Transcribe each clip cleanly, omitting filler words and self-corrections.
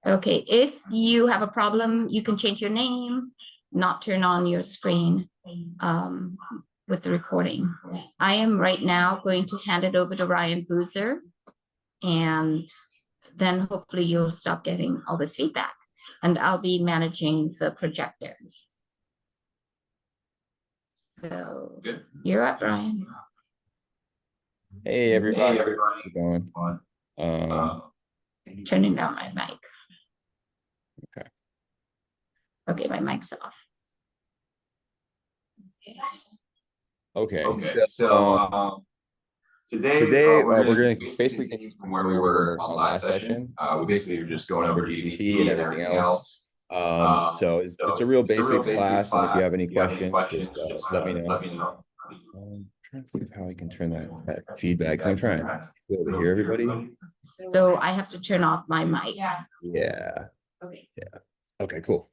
Okay, if you have a problem, you can change your name, not turn on your screen um, with the recording. I am right now going to hand it over to Ryan Boozer, and then hopefully you'll stop getting all this feedback. And I'll be managing the projector. So Good. You're up, Ryan. Hey everybody, Hey, everybody. how's it going? Turning down my mic. Okay. Okay, my mic's off. Okay. Okay, today, Today we're we're going going to to basically continue from where we were on last session. We basically were just going over GPT and everything else. So it's a real basics class, and if you have any questions, just let me know. I'm trying to think of how I can turn that feedback, because I'm trying to be able to hear everybody. So I have to turn off my mic. Yeah. Okay. Yeah. Okay, cool.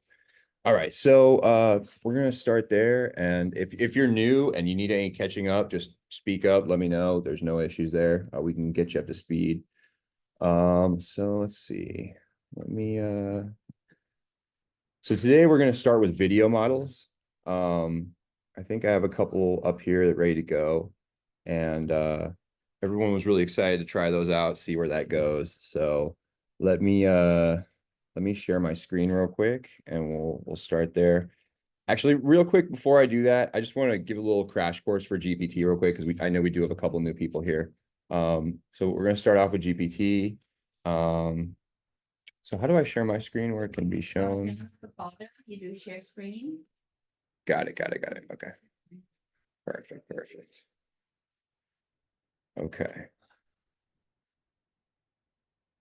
All right, so we're gonna start there, and if you're new and you need any catching up, just speak up, let me know. There's no issues there. We can get you up to speed. So let's see. Let me so today we're gonna start with video models. I think I have a couple up here that ready to go, and everyone was really excited to try those out, see where that goes. So let me share my screen real quick, and we'll start there. Actually, real quick before I do that, I just want to give a little crash course for GPT real quick, because I know we do have a couple new people here. So we're going to start off with GPT. So how do I share my screen where it can be shown? At the bottom, you do share screen. Got it. Okay. Perfect. Okay.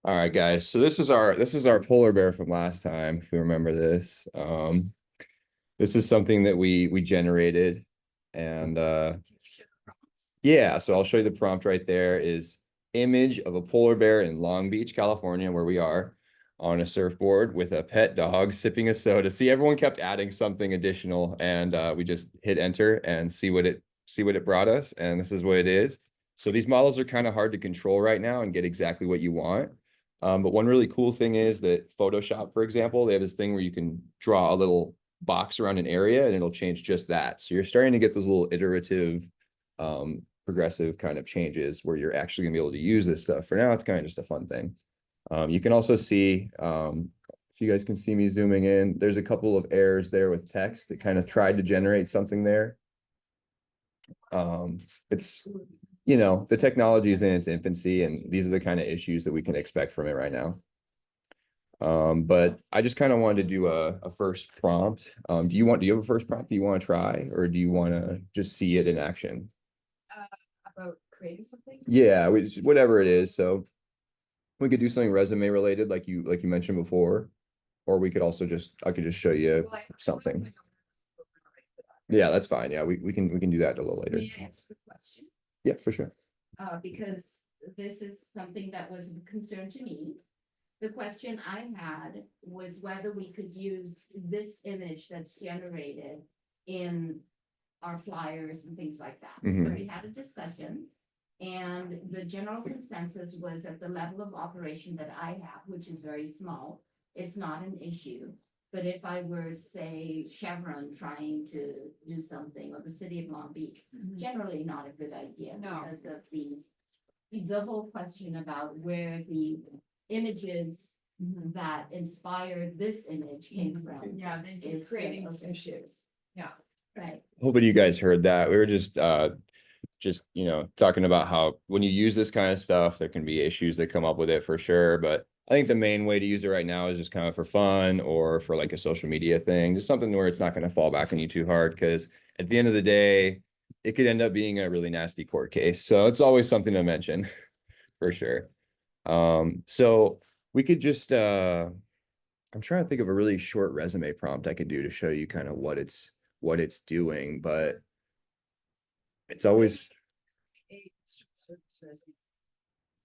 All right, guys. So this is our polar bear from last time, if you remember this. This is something that we generated, and yeah, so I'll show you the prompt right there. Is image of a polar bear in Long Beach, California, where we are, on a surfboard with a pet dog sipping a soda. See, everyone kept adding something additional, and we just hit enter and see what it brought us, and this is what it is. So these models are kind of hard to control right now and get exactly what you want. But one really cool thing is that Photoshop, for example, they have this thing where you can draw a little box around an area and it'll change just that. So you're starting to get those little iterative, progressive kind of changes where you're actually gonna be able to use this stuff. For now, it's kind of just a fun thing. You can also see, if you guys can see me zooming in, there's a couple of errors there with text. It kind of tried to generate something there. It's, the technology is in its infancy, and these are the kind of issues that we can expect from it right now. But I just kind of wanted to do a first prompt. Do you have a first prompt that you want to try, or do you want to just see it in action? About creating something? Yeah, whatever it is. So we could do something resume related, like you mentioned before, or we could also I could just show you something. Yeah, that's fine. Yeah, we can do that a little later. May I ask a question? Yeah, for sure. Because this is something that was of concern to me. The question I had was whether we could use this image that's generated in our flyers and things like that. So we had a discussion, and the general consensus was at the level of operation that I have, which is very small, it's not an issue. But if I were, say, Chevron trying to do something, or the city of Long Beach, generally not a good idea. No. Because of the whole question about where the images that inspired this image came from. Yeah, then you're Is creating okay. issues. Yeah. Right. Hoping you guys heard that. We were just talking about how when you use this kind of stuff, there can be issues that come up with it for sure. But I think the main way to use it right now is just kind of for fun, or for like a social media thing, just something where it's not going to fall back on you too hard, because at the end of the day, it could end up being a really nasty court case. So it's always something to mention for sure. So we could just I'm trying to think of a really short resume prompt I could do to show you kind of what it's doing, but it's always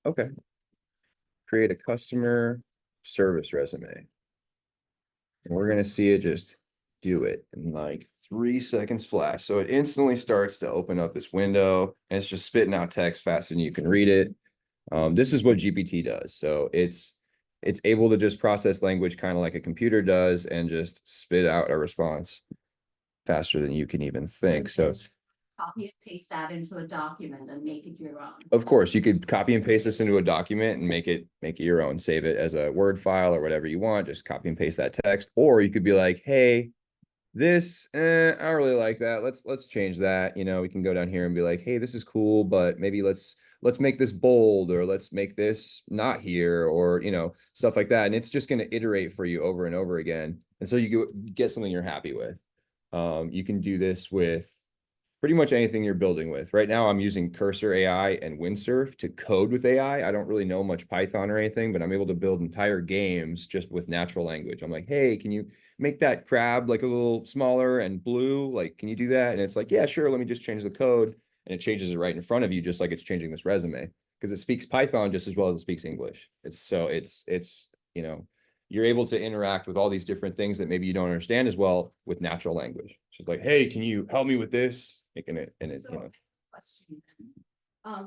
okay. Create a customer service resume. And we're going to see it just do it in like 3 seconds flat. So it instantly starts to open up this window, and it's just spitting out text faster than you can read it. This is what GPT does. So it's it's able to just process language kind of like a computer does and just spit out a response faster than you can even think. So Copy and paste that into a document and make it your own. of course, you could copy and paste this into a document and make it your own, save it as a Word file or whatever you want, just copy and paste that text. Or you could be like, hey, this, I don't really like that. Let's change that. You know, we can go down here and be like, hey, this is cool, but maybe let's make this bold, or let's make this not here, or stuff like that. And it's just going to iterate for you over and over again. And so you get something you're happy with. You can do this with pretty much anything you're building with. Right now, I'm using Cursor AI and Windsurf to code with AI. I don't really know much Python or anything, but I'm able to build entire games just with natural language. I'm like, hey, can you make that crab like a little smaller and blue? Like, can you do that? And it's like, yeah, sure. Let me just change the code. And it changes it right in front of you, just like it's changing this resume, because it speaks Python just as well as it speaks English. You're able to interact with all these different things that maybe you don't understand as well with natural language. So it's like, hey, can you help me with this? Making it, and it, So, question.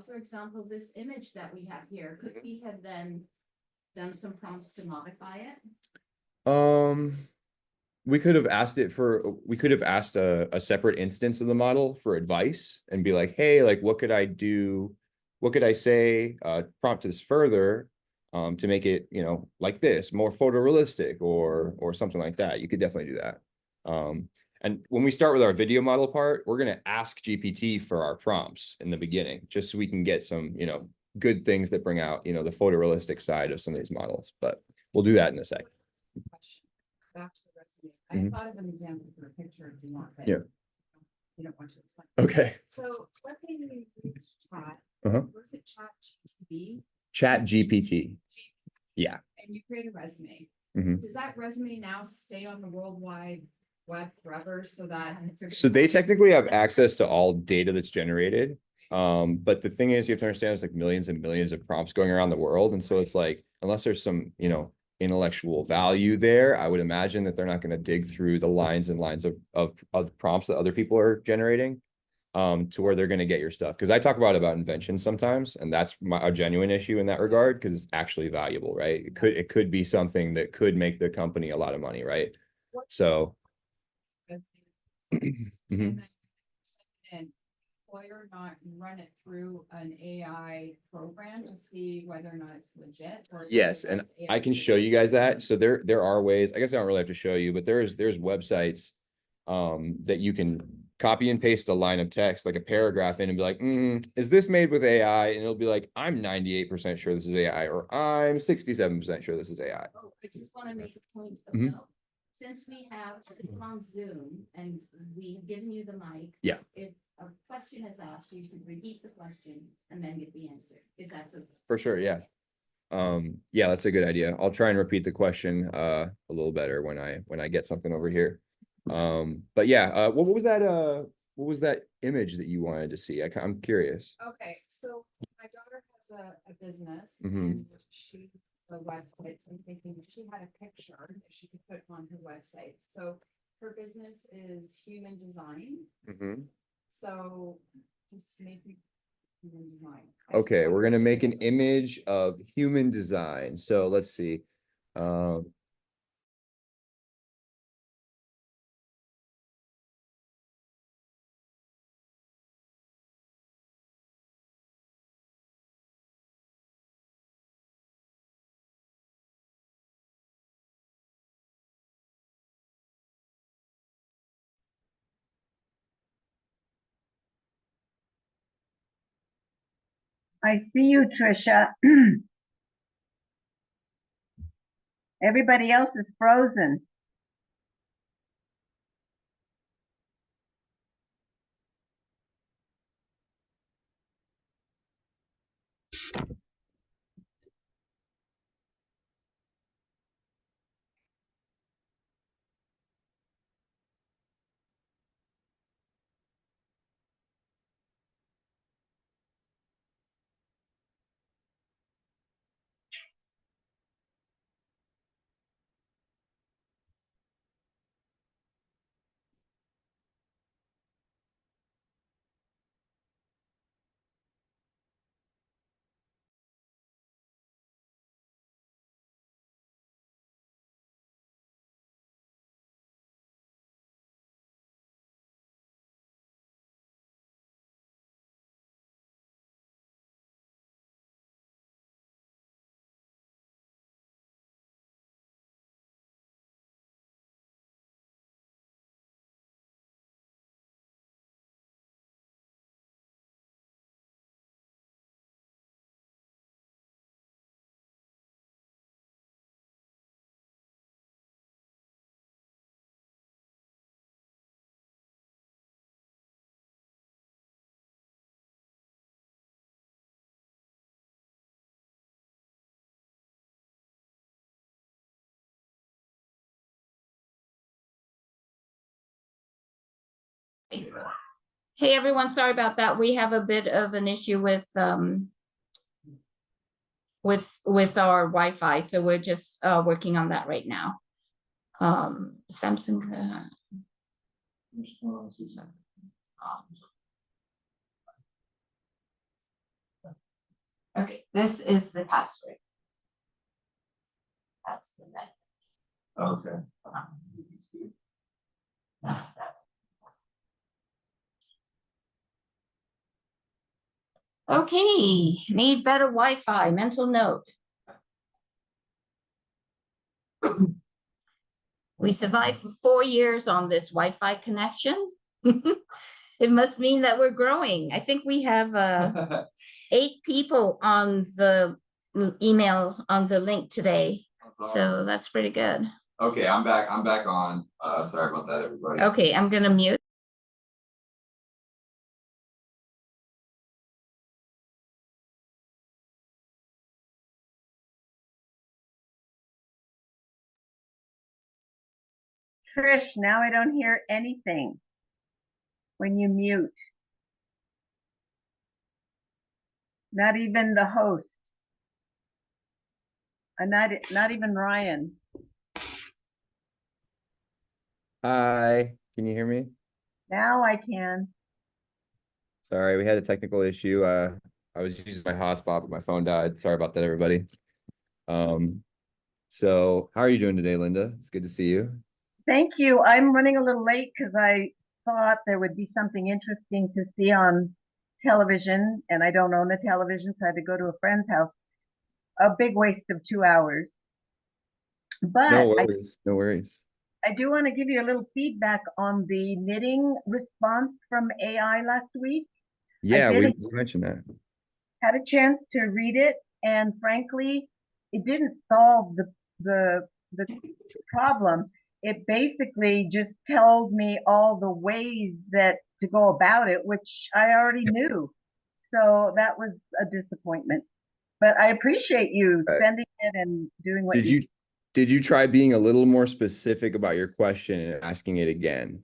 For example, this image that we have here, could we have then done some prompts to modify it? We could have asked a separate instance of the model for advice and be like, hey, like, what could I do? What could I say? Prompt this further, to make it, like this, more photorealistic or something like that. You could definitely do that. And when we start with our video model part, we're going to ask GPT for our prompts in the beginning, just so we can get some, good things that bring out, the photorealistic side of some of these models. But we'll do that in a sec. Question. Back to the resume. Mhm. I thought of an example for a picture if you want, but Yeah. you don't want to. It's fine. Okay. So let's say you use chat. Uh-huh. What is it? Chat GTP? Chat GPT. Yeah. And you create a resume. Mhm. Does that resume now stay on the World Wide Web forever so that So they technically have access to all data that's generated. But the thing is, you have to understand, there's like millions and millions of prompts going around the world. And so it's like, unless there's some, intellectual value there, I would imagine that they're not going to dig through the lines and lines of prompts that other people are generating, to where they're going to get your stuff. Because I talk about invention sometimes, and that's a genuine issue in that regard, because it's actually valuable, right? It could be something that could make the company a lot of money, right? So resume Mhm. and then and employer not run it through an AI program to see whether or not it's legit or Yes, and I can show you guys that. So there are ways, I guess I don't really have to show you, but there's websites that you can copy and paste a line of text, like a paragraph in, and be like, is this made with AI? And it'll be like, I'm 98% sure this is AI, or I'm 67% sure this is AI. Oh, I just want to make a point of Mhm. note. Since we have people on Zoom and we have given you the mic. Yeah. If a question is asked, you should repeat the question and then get the answer, if that's okay. For sure, yeah. Yeah, that's a good idea. I'll try and repeat the question a little better when I get something over here. But yeah, what was that image that you wanted to see? I'm curious. Okay, so my daughter has a business Mhm. and she a website. So I'm thinking if she had a picture that she could put on her website. So her business is human design. Mhm. So just maybe human design. I just Okay, we're wondered gonna if make there an was a- image of human design. So let's see. I see you, Trisha. Everybody else is frozen. Hey, everyone, sorry about that. We have a bit of an issue with our Wi-Fi, so we're just working on that right now. Samsung. Okay, this is the password. That's the net. Okay. Okay, need better Wi-Fi, mental note. We survived for 4 years on this Wi-Fi connection. It must mean that we're growing. I think we have 8 people on the email on the link today. So that's pretty good. Okay, I'm back on. Sorry about that, everybody. Okay, I'm gonna mute. Trish, now I don't hear anything when you mute. Not even the host. And not even Ryan. Hi, can you hear me? Now I can. Sorry, we had a technical issue. I was using my hotspot, but my phone died. Sorry about that, everybody. So how are you doing today, Linda? It's good to see you. Thank you. I'm running a little late because I thought there would be something interesting to see on television, and I don't own a television, so I had to go to a friend's house. A big waste of 2 hours. But No worries, no worries. I do want to give you a little feedback on the knitting response from AI last week. Yeah, did we mentioned that. Had a chance to read it, and frankly, it didn't solve the problem. It basically just tells me all the ways that to go about it, which I already knew. So that was a disappointment. But I appreciate you sending it and doing what Did you try being a little more specific about your question and asking it again?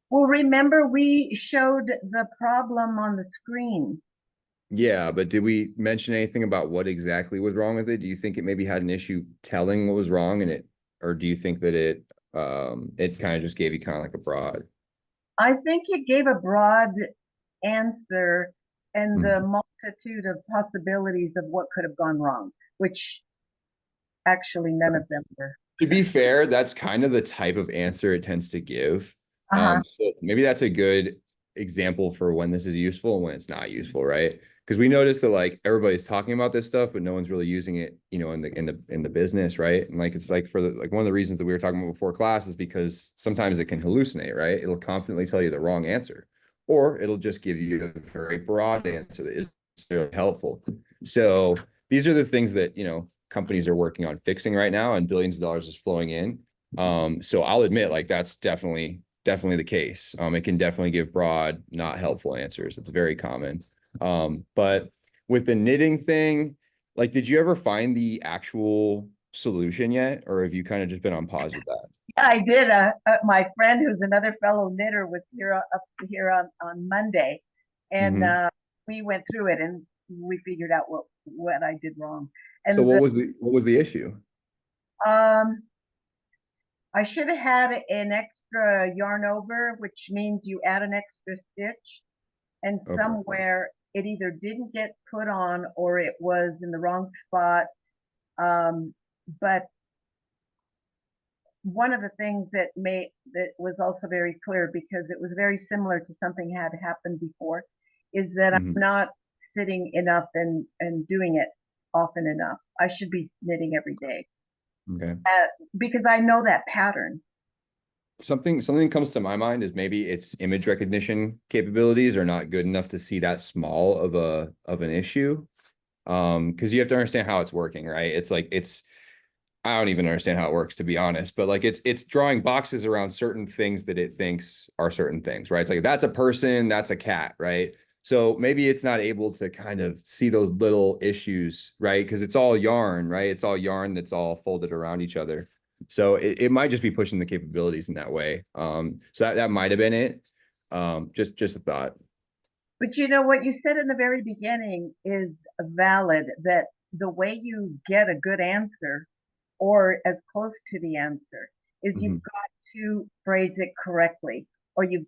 Well, remember we showed the problem on the screen. Yeah, but did we mention anything about what exactly was wrong with it? Do you think it maybe had an issue telling what was wrong in it, or do you think that it kind of just gave you kind of like a broad? I think it gave a broad answer and the multitude of possibilities of what could have gone wrong, which actually none of them were. To be fair, that's kind of the type of answer it tends to give. So maybe that's a good example for when this is useful and when it's not useful, right? Because we noticed that like everybody's talking about this stuff, but no one's really using it, you know, in the business, right? And like it's like for like one of the reasons that we were talking about before class is because sometimes it can hallucinate, right? It'll confidently tell you the wrong answer, or it'll just give you a very broad answer that is very helpful. So these are the things that, you know, companies are working on fixing right now, and billions of dollars is flowing in. So I'll admit, like that's definitely the case. It can definitely give broad, not helpful answers. It's very common. But with the knitting thing, like, did you ever find the actual solution yet, or have you kind of just been on pause with that? Yeah, I did. My friend, who's another fellow knitter, was here up here on Monday, and we went through it and we figured out what I did wrong. And so what was the issue? I should have had an extra yarn over, which means you add an extra stitch, and somewhere it either didn't get put on or it was in the wrong spot. But one of the things that was also very clear, because it was very similar to something had happened before, is that I'm not sitting enough and doing it often enough. I should be knitting every day. Okay. Because I know that pattern. Something comes to my mind is maybe its image recognition capabilities are not good enough to see that small of an issue. Because you have to understand how it's working, right? It's like I don't even understand how it works, to be honest, but like it's drawing boxes around certain things that it thinks are certain things, right? It's like that's a person, that's a cat, right? So maybe it's not able to kind of see those little issues, right? Because it's all yarn, right? It's all yarn that's all folded around each other. So it might just be pushing the capabilities in that way. So that might have been it. Just a thought. But you know what you said in the very beginning is valid, that the way you get a good answer or as close to the answer is Mhm. you've got to phrase it correctly, or you've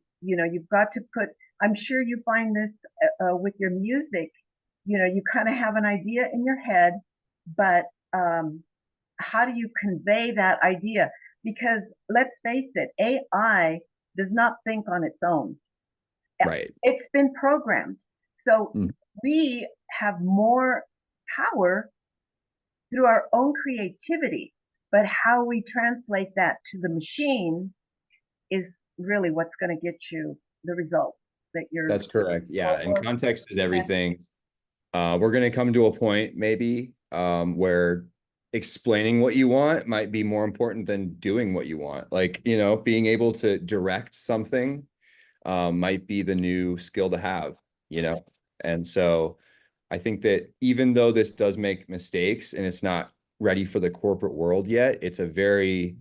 got to put, I'm sure you find this with your music, you kind of have an idea in your head, but how do you convey that idea? Because let's face it, AI does not think on its own. Right. It's been programmed. So Mm. we have more power through our own creativity, but how we translate that to the machine is really what's going to get you the results that you're. That's correct. Yeah. And or- context is everything. We're going to come to a point maybe where explaining what you want might be more important than doing what you want. Like, being able to direct something might be the new skill to have, And so I think that even though this does make mistakes and it's not ready for the corporate world yet, it's a very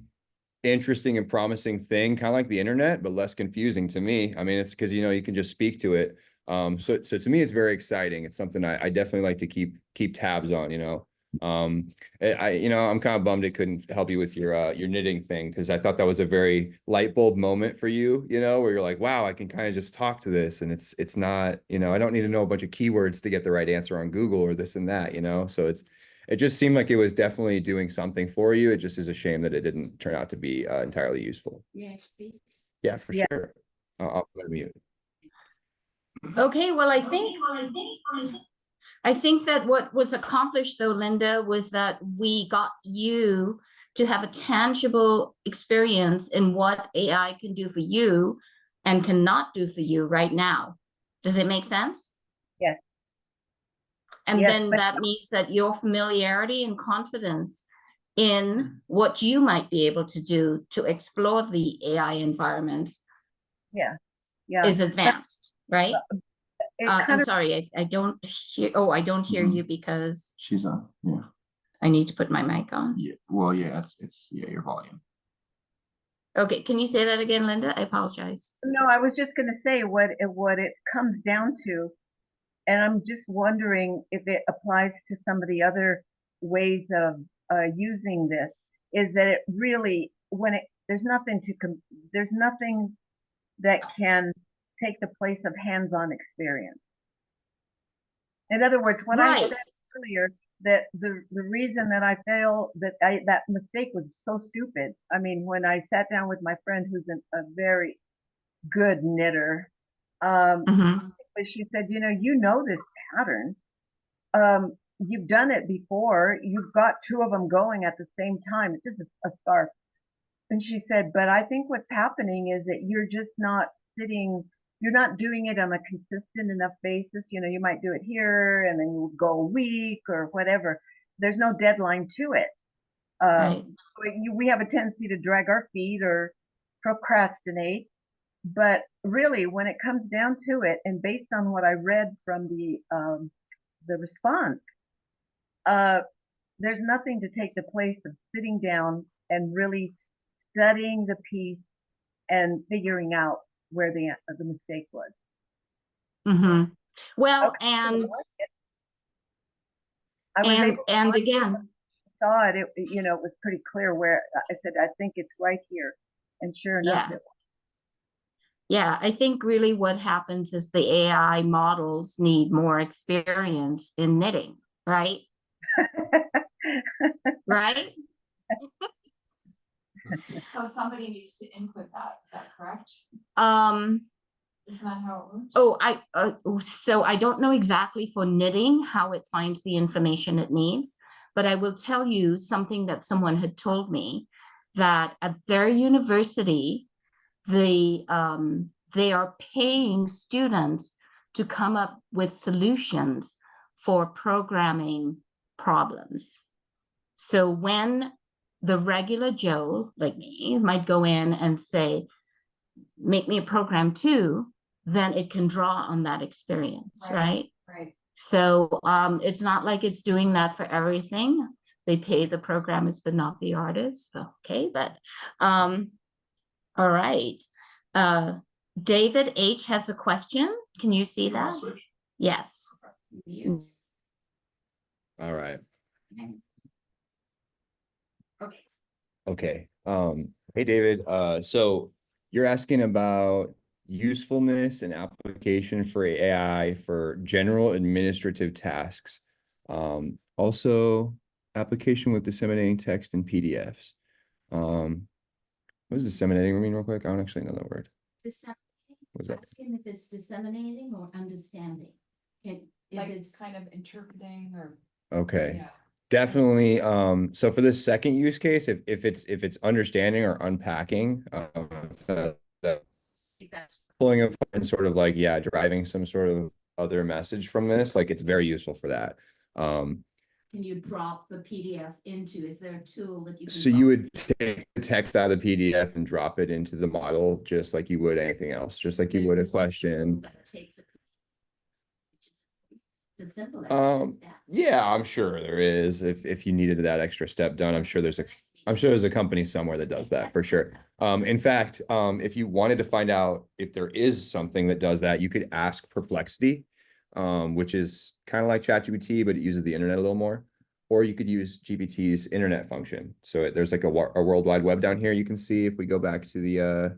interesting and promising thing, kind of like the internet, but less confusing to me. I mean, it's because, you can just speak to it. So to me, it's very exciting. It's something I definitely like to keep tabs on. I'm kind of bummed it couldn't help you with your knitting thing, because I thought that was a very light bulb moment for you, where you're like, wow, I can kind of just talk to this, and it's not, I don't need to know a bunch of keywords to get the right answer on Google or this and that, so it just seemed like it was definitely doing something for you. It just is a shame that it didn't turn out to be entirely useful. Yeah, speak. Yeah, for Yeah. sure. I'll put it mute. Okay, well, I think that what was accomplished though, Linda, was that we got you to have a tangible experience in what AI can do for you and cannot do for you right now. Does it make sense? Yes. And Yes, then but- that means that your familiarity and confidence in what you might be able to do to explore the AI environments Yeah. is advanced, right? It I'm kind of, sorry, I don't hear, I don't hear you because She's on, yeah, I need to put my mic on. yeah, well, yeah, it's your volume. Okay, can you say that again, Linda? I apologize. no, I was just going to say what it comes down to, and I'm just wondering if it applies to some of the other ways of using this, is that it really, there's nothing that can take the place of hands-on experience. In other words, when I Right. said earlier that the reason that I feel that that mistake was so stupid, I mean, when I sat down with my friend who's a very good knitter, Mhm. she said, this pattern. You've done it before. You've got two of them going at the same time. It's just a scarf. And she said, but I think what's happening is that you're just not you're not doing it on a consistent enough basis. You might do it here and then you go a week or whatever. There's no deadline to it. Right. We have a tendency to drag our feet or procrastinate. But really, when it comes down to it, and based on what I read from the response, there's nothing to take the place of sitting down and really studying the piece and figuring out where the mistake was. Mhm. Well, Okay. and I was able to and again, saw it, it was pretty clear where I said, I think it's right here. And sure enough, yeah. Yeah, I think really what happens is the AI models need more experience in knitting, right? Right? So somebody needs to input that, is that correct? Isn't that how it works? So I don't know exactly for knitting how it finds the information it needs, but I will tell you something that someone had told me, that at their university, they are paying students to come up with solutions for programming problems. So when the regular Joe, like me, might go in and say, make me a program too, then it can draw on that experience, right? Right. So it's not like it's doing that for everything. They pay the programmers, but not the artists. Okay, but all right. David H has a question. Can you see You wanna that? switch? Yes. All right. Okay. Okay. Hey, David. So you're asking about usefulness and application for AI for general administrative tasks. Also application with disseminating text and PDFs. What does disseminating mean real quick? I don't actually know that word. What's that? Asking if it's disseminating or understanding. If Like it's kind of interpreting or, Okay. yeah. Definitely. So for this second use case, if it's understanding or unpacking, pulling up and sort of like, yeah, deriving some sort of other message from this, like it's very useful for that. Can you drop the PDF into, is there a tool that you can? So you would take the text out of the PDF and drop it into the model, just like you would anything else, just like you would a question. It's as simple as Um, that. Yeah, I'm sure there is. If you needed that extra step done, I'm sure there's a company somewhere that does that for sure. In fact, if you wanted to find out if there is something that does that, you could ask Perplexity, which is kind of like ChatGPT, but it uses the internet a little more. Or you could use GPT's internet function. So there's like a World Wide Web down here. You can see if we go back to the,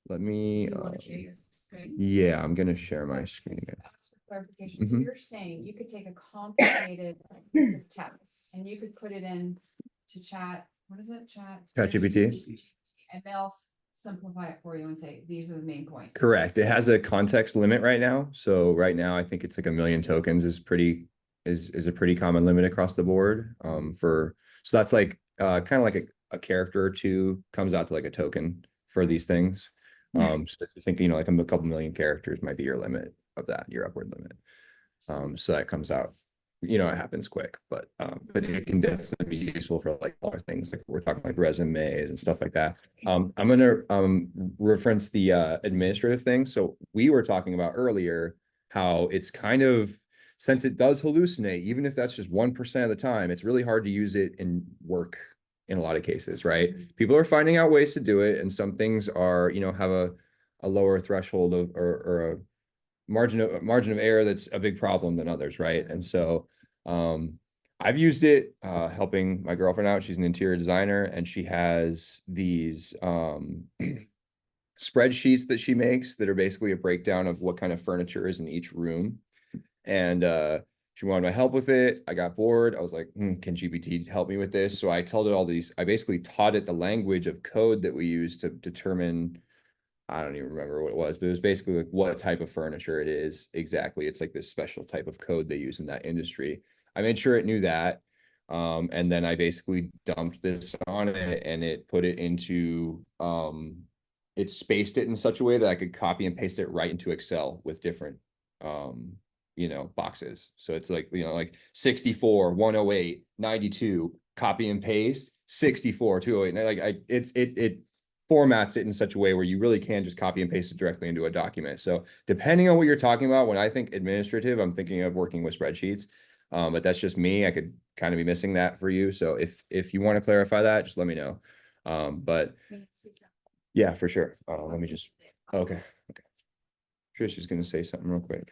let me, You want to share your screen? yeah, I'm gonna share my So screen just again. ask for clarification. So Mhm. you're saying you could take a complicated piece of text and you could put it in to chat, what is it, chat? ChatGPT? And they'll simplify it for you and say, these are the main points. Correct. It has a context limit right now. So right now, I think it's like 1 million tokens is a pretty common limit across the board. So that's like kind of like a character or two comes out to like a token for these things. So if you think, like a couple million characters might be your limit of that, your upward limit. So that comes out, it happens quick, but it can definitely be useful for like other things, like we're talking like resumes and stuff like that. I'm gonna reference the administrative thing. So we were talking about earlier how it's kind of, since it does hallucinate, even if that's just 1% of the time, it's really hard to use it in work in a lot of cases, right? People are finding out ways to do it, and some things are, have a lower threshold of or a margin of error that's a big problem than others, right? And so I've used it helping my girlfriend out. She's an interior designer, and she has these spreadsheets that she makes that are basically a breakdown of what kind of furniture is in each room. And she wanted my help with it. I got bored. I was like, can GPT help me with this? So I told it all these, I basically taught it the language of code that we use to determine, I don't even remember what it was, but it was basically like what type of furniture it is exactly. It's like this special type of code they use in that industry. I made sure it knew that. And then I basically dumped this on it, and it put it into, it spaced it in such a way that I could copy and paste it right into Excel with different, boxes. So it's like, like 64, 108, 92, copy and paste, 64, 208. And it formats it in such a way where you really can just copy and paste it directly into a document. So depending on what you're talking about, when I think administrative, I'm thinking of working with spreadsheets. But that's just me. I could kind of be missing that for you. So if you want to clarify that, just let me know. But yeah, for sure. Let me just, okay. Trish is going to say something real quick.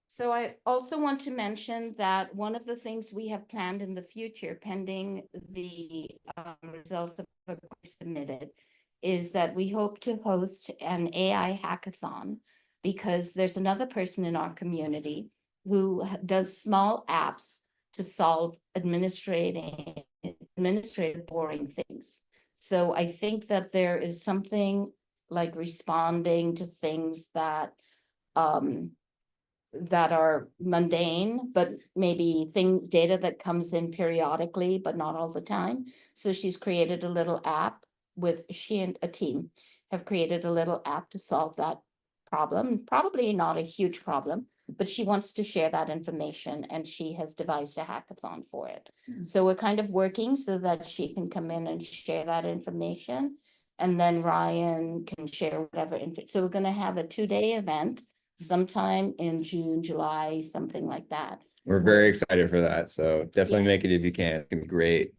So I also want to mention that one of the things we have planned in the future, pending the results of a course submitted, is that we hope to host an AI hackathon, because there's another person in our community who does small apps to solve administrative boring things. So I think that there is something like responding to things that are mundane, but maybe data that comes in periodically, but not all the time. So she's created a little app she and a team have created a little app to solve that problem. Probably not a huge problem, but she wants to share that information, and she has devised a hackathon for it. So we're kind of working so that she can come in and share that information, and then Ryan can share whatever. So we're going to have a 2-day event sometime in June, July, something like that. We're very excited for that. So definitely make it if you can. It's gonna be great.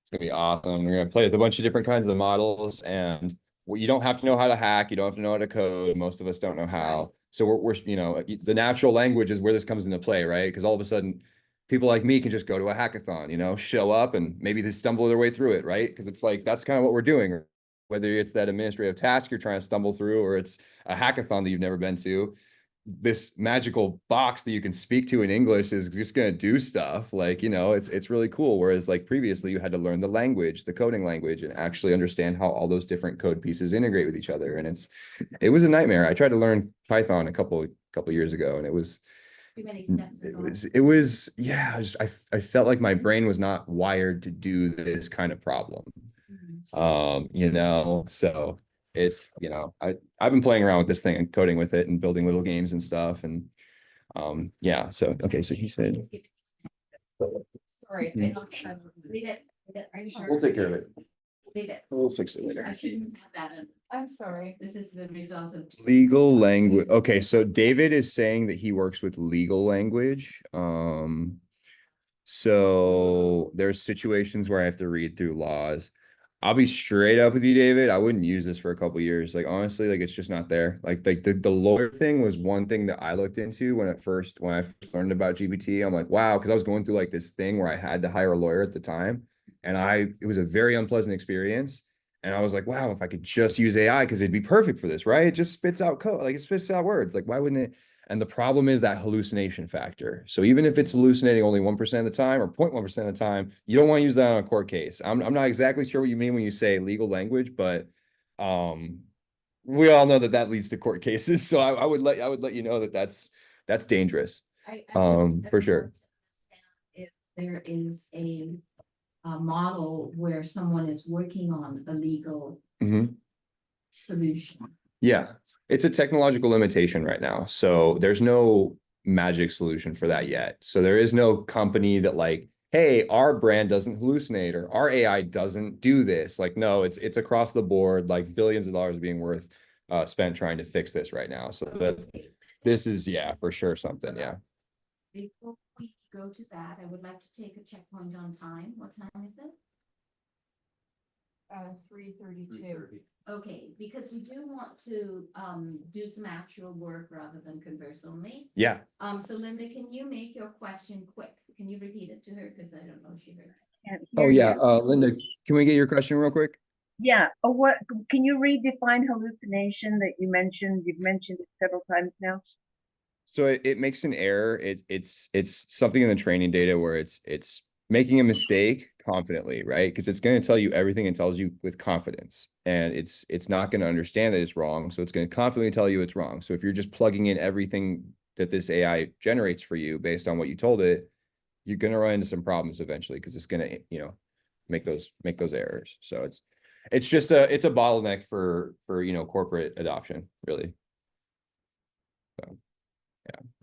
It's gonna be awesome. We're gonna play with a bunch of different kinds of models, and well, you don't have to know how to hack, you don't have to know how to code, most of us don't know how. So we're, you know, the natural language is where this comes into play, right? Because all of a sudden, people like me can just go to a hackathon, you know, show up and maybe they stumble their way through it, right? Because it's like, that's kind of what we're doing. Whether it's that administrative task you're trying to stumble through, or it's a hackathon that you've never been to, this magical box that you can speak to in English is just going to do stuff. Like, you know, it's really cool. Whereas like previously you had to learn the language, the coding language, and actually understand how all those different code pieces integrate with each other. And it was a nightmare. I tried to learn Python a couple years ago, and it was, Too many steps involved. yeah, I felt like my brain was not wired to do this kind of problem. Mhm. You know, so you know, I've been playing around with this thing and coding with it and building little games and stuff. And yeah, so okay, so he said Sorry. Mhm. Leave it, leave it. Are you sure? we'll take care of it. Leave it. We'll fix it I later. shouldn't have that in. I'm sorry. This is the result of. Legal language. Okay, so David is saying that he works with legal language. So there's situations where I have to read through laws. I'll be straight up with you, David. I wouldn't use this for a couple years. Like honestly, like it's just not there. Like the lawyer thing was one thing that I looked into when I first learned about GPT. I'm like, wow, because I was going through like this thing where I had to hire a lawyer at the time. And it was a very unpleasant experience. And I was like, wow, if I could just use AI, because it'd be perfect for this, right? It just spits out code, like it spits out words. Like, why wouldn't it? And the problem is that hallucination factor. So even if it's hallucinating only 1% of the time or 0.1% of the time, you don't want to use that on a court case. I'm not exactly sure what you mean when you say legal language, but we all know that that leads to court cases. So I would let you know that that's dangerous. For sure. If there is a model where someone is working on a legal Mhm. solution. Yeah, it's a technological limitation right now. So there's no magic solution for that yet. So there is no company that like, hey, our brand doesn't hallucinate or our AI doesn't do this. Like, no, it's across the board, like billions of dollars being worth spent trying to fix this right now. So that this is, yeah, for sure something. Yeah. Before we go to that, I would like to take a checkpoint on time. What time is it? 3:32. Okay, because we do want to do some actual work rather than converse only. Yeah. So Linda, can you make your question quick? Can you repeat it to her? Because I don't know if she heard. Can't Oh, hear yeah. you. Linda, can we get your question real quick? Yeah, what, can you redefine hallucination that you mentioned? You've mentioned it several times now. So it makes an error. It's something in the training data where it's making a mistake confidently, right? Because it's going to tell you everything it tells you with confidence, and it's not going to understand that it's wrong. So it's going to confidently tell you it's wrong. So if you're just plugging in everything that this AI generates for you based on what you told it, you're going to run into some problems eventually because it's going to, you know, make those errors. So it's just it's a bottleneck for you know, corporate adoption, really. So.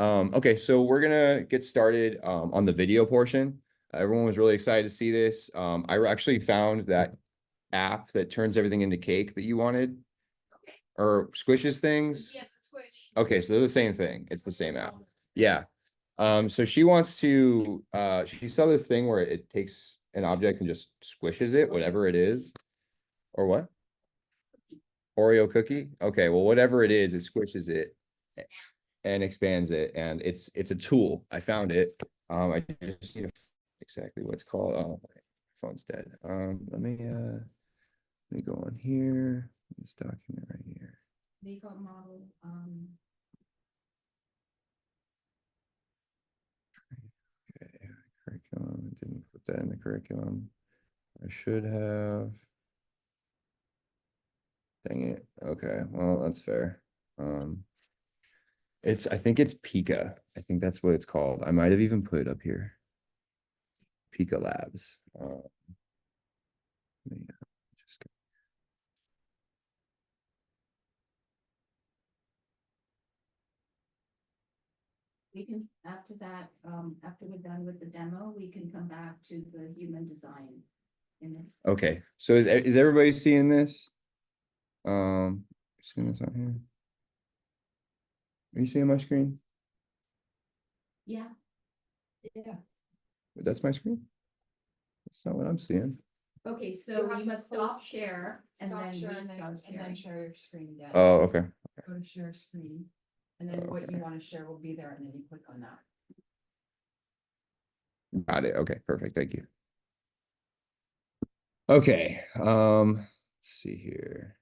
Okay, so we're gonna get started on the video portion. Everyone was really excited to see this. I actually found that app that turns everything into cake that you wanted, or squishes things. Yeah, switch. Okay, so they're the same thing. It's the same app. Yeah. So she wants to, she saw this thing where it takes an object and just squishes it, whatever it is. Or what? Oreo cookie? Okay, well, whatever it is, it squishes it and expands it, and it's a tool. I found it. I just need to exactly what it's called. Oh, my phone's dead. Let me go on here. This document right here. Legal model, Okay, curriculum. Didn't put that in the curriculum. I should have. Dang it. Okay, well, that's fair. I think it's Pika. I think that's what it's called. I might have even put it up here. Pika Labs. Let me, just we can, after that, after we're done with the demo, we can come back to the human design. Okay, so is everybody seeing this? Seeing this on here? Are you seeing my screen? Yeah, Yeah. That's my screen? That's not what I'm seeing. Okay, so have you to must stop close- share and Stop then share restart and then sharing. share your screen again. Oh, okay. Go to share screen. And then what you want to share will be there and then you click on that. Got it. Okay, perfect. Thank you. Okay, let's see here.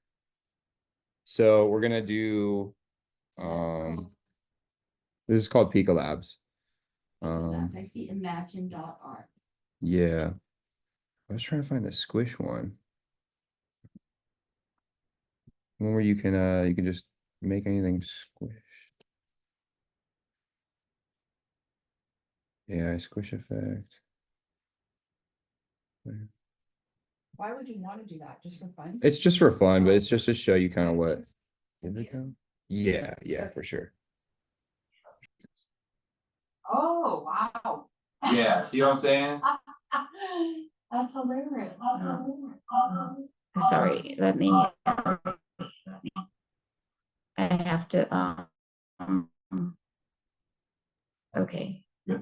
So we're gonna do, this is called Pika Labs. I see imagine.art. Yeah. I was trying to find the squish one. One where you can just make anything squish. Yeah, squish effect. Why would you want to do that? Just for fun? It's just for fun, but it's just to show you kind of what. Did it go? Yeah, yeah, for sure. Oh, wow. Yeah, see what I'm saying? That's hilarious. Sorry, let me. I have to, okay. Yeah.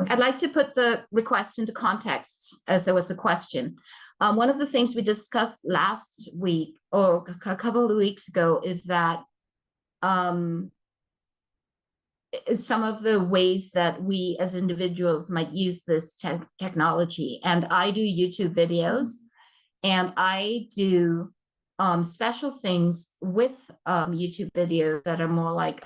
I'd like to put the request into context as there was a question. One of the things we discussed last week or a couple of weeks ago is that some of the ways that we as individuals might use this technology. And I do YouTube videos and I do special things with YouTube videos that are more like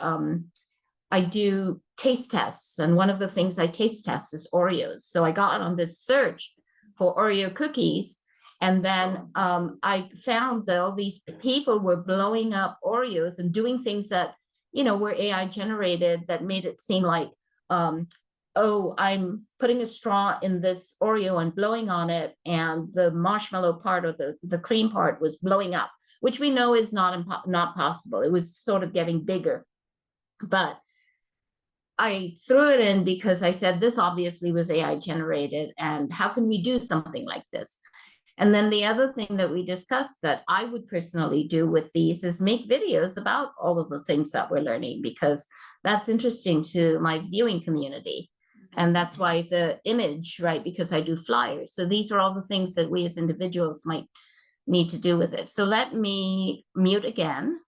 I do taste tests, and one of the things I taste test is Oreos. So I got on this search for Oreo cookies, and then I found that all these people were blowing up Oreos and doing things that, you know, were AI generated that made it seem like, oh, I'm putting a straw in this Oreo and blowing on it, and the marshmallow part or the cream part was blowing up, which we know is not possible. It was sort of getting bigger, but I threw it in because I said this obviously was AI generated, and how can we do something like this? And then the other thing that we discussed that I would personally do with these is make videos about all of the things that we're learning, because that's interesting to my viewing community. And that's why the image, right? Because I do flyers. So these are all the things that we as individuals might need to do with it. So let me mute again,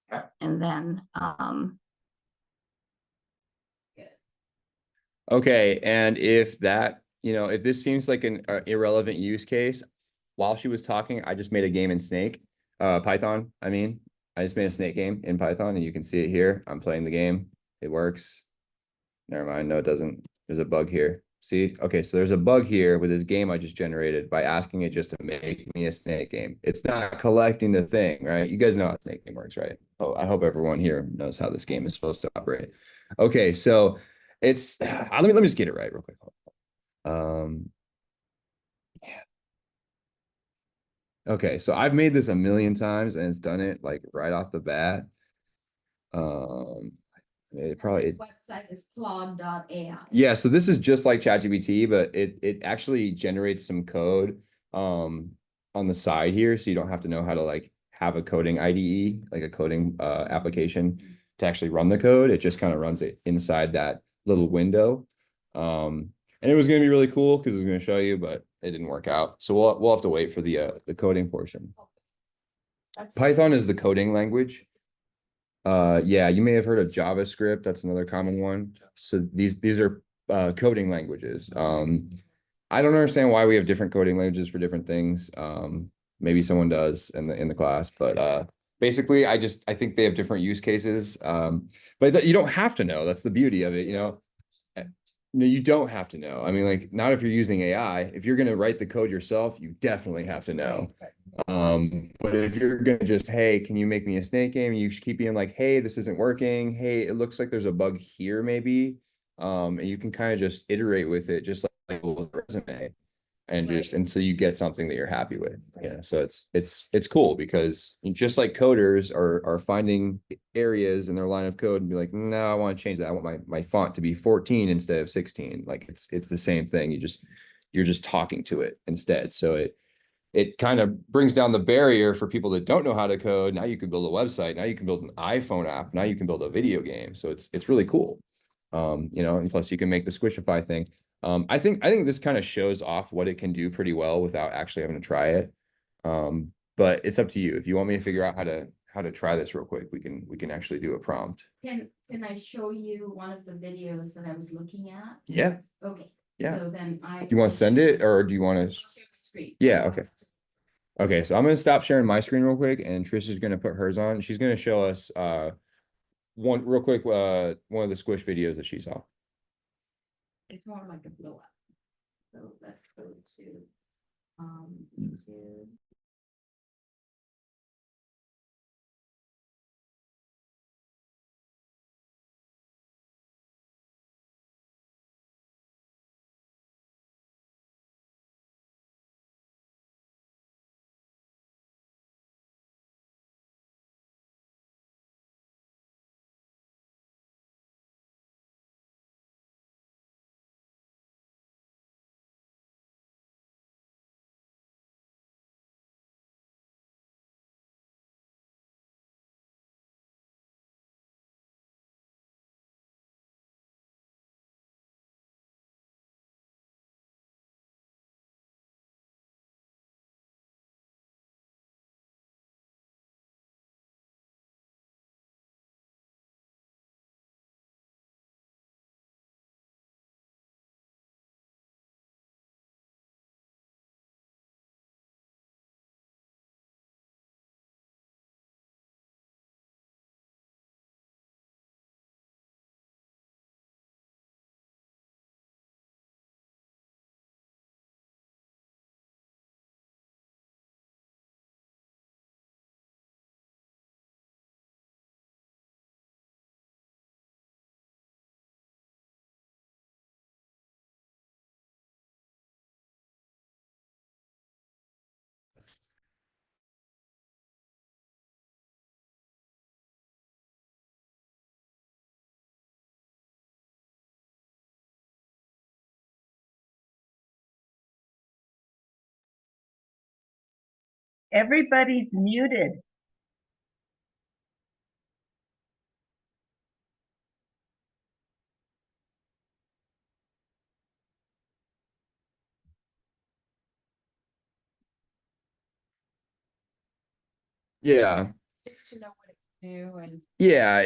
and then Okay, and if that, if this seems like an irrelevant use case, while she was talking, I just made a game in Snake, Python. I mean, I just made a Snake game in Python, and you can see it here. I'm playing the game. It works. Never mind. No, it doesn't. There's a bug here. See? Okay, so there's a bug here with this game I just generated by asking it just to make me a Snake game. It's not collecting the thing, right? You guys know how Snake game works, right? Oh, I hope everyone here knows how this game is supposed to operate. Okay, so it's let me just get it right real quick. Yeah. Okay, so I've made this a million times and it's done it like right off the bat. It probably website is claude.ai. Yeah, so this is just like ChatGPT, but it actually generates some code on the side here, so you don't have to know how to like have a coding IDE, like a coding application to actually run the code. It just kind of runs it inside that little window. And it was going to be really cool because it was going to show you, but it didn't work out. So we'll have to wait for the coding portion. Python is the coding language. Yeah, you may have heard of JavaScript. That's another common one. So these are coding languages. I don't understand why we have different coding languages for different things. Maybe someone does in the class, but basically, I think they have different use cases. But you don't have to know. That's the beauty of it, No, you don't have to know. I mean, like, not if you're using AI. If you're going to write the code yourself, you definitely have to know. But if you're going to just, hey, can you make me a Snake game? You should keep being like, hey, this isn't working. Hey, it looks like there's a bug here, maybe. And you can kind of just iterate with it, just like with a resume, and just until you get something that you're happy with. Yeah. So it's cool because just like coders are finding areas in their line of code and be like, no, I want to change that. I want my font to be 14 instead of 16. Like it's the same thing. You're just talking to it instead. So it kind of brings down the barrier for people that don't know how to code. Now you can build a website. Now you can build an iPhone app. Now you can build a video game. So it's really cool. And plus you can make the Squishify thing. I think this kind of shows off what it can do pretty well without actually having to try it. But it's up to you. If you want me to figure out how to try this real quick, we can actually do a prompt. Can I show you one of the videos that I was looking at? Yeah. Okay. Yeah. So then Do you want to send it or do you want to? Screen. Yeah, okay. Okay, so I'm gonna stop sharing my screen real quick and Trish is gonna put hers on. She's gonna show us one real quick, one of the squish videos that she saw. It's more like a blow up. So let's go to YouTube. Everybody's muted. Yeah. Just to know what it can do and. Yeah,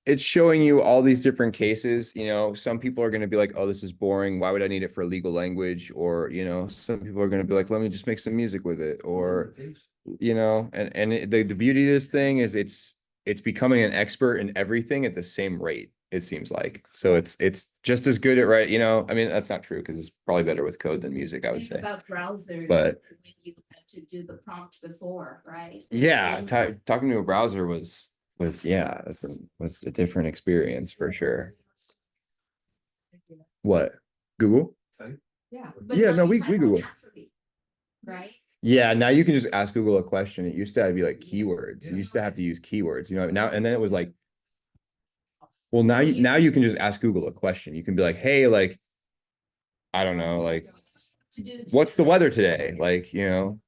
it's showing you all these different cases, you know, some people are going to be like, oh, this is boring. Why would I need it for legal language? Or, you know, some people are going to be like, let me just make some music with it. Or, you know, the beauty of this thing is it's becoming an expert in everything at the same rate, it seems like. So it's just as good at right, you know, I mean, that's not true because it's probably better with code than music, I would Think say. about browsers. But- when you had to do the prompt before, right? Yeah, Same- talking to a browser yeah, was a different experience for sure. What? Google? Yeah. But Yeah, now no, you we type Google. naturally, right? Yeah, now you can just ask Google a question. It used to be like keywords. You used to have to use keywords, you know, now and then it was like, well, now you can just ask Google a question. You can be like, hey, like, I don't know, like, To do what's the weather today? Like, you know,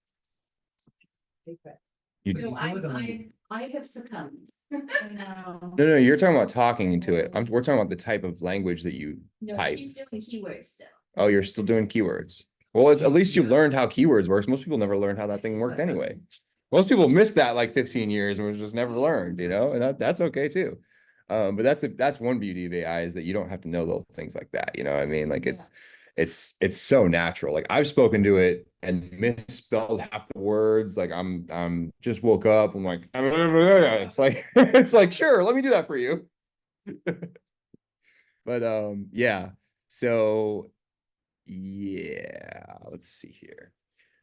you So I have succumbed. No, no, you're talking about talking into it. We're talking about the type of language that you type. she's doing keywords still. Oh, you're still doing keywords. Well, at least you learned how keywords works. Most people never learned how that thing worked anyway. Most people missed that like 15 years and was just never learned, you know, and that's okay too. But that's one beauty of AI is that you don't have to know little things like that. You know what I mean? Like it's so natural. Like I've spoken to it and misspelled half the words. Like I'm just woke up. I'm like, it's like, it's like, sure, let me do that for you. But yeah. So yeah, let's see here.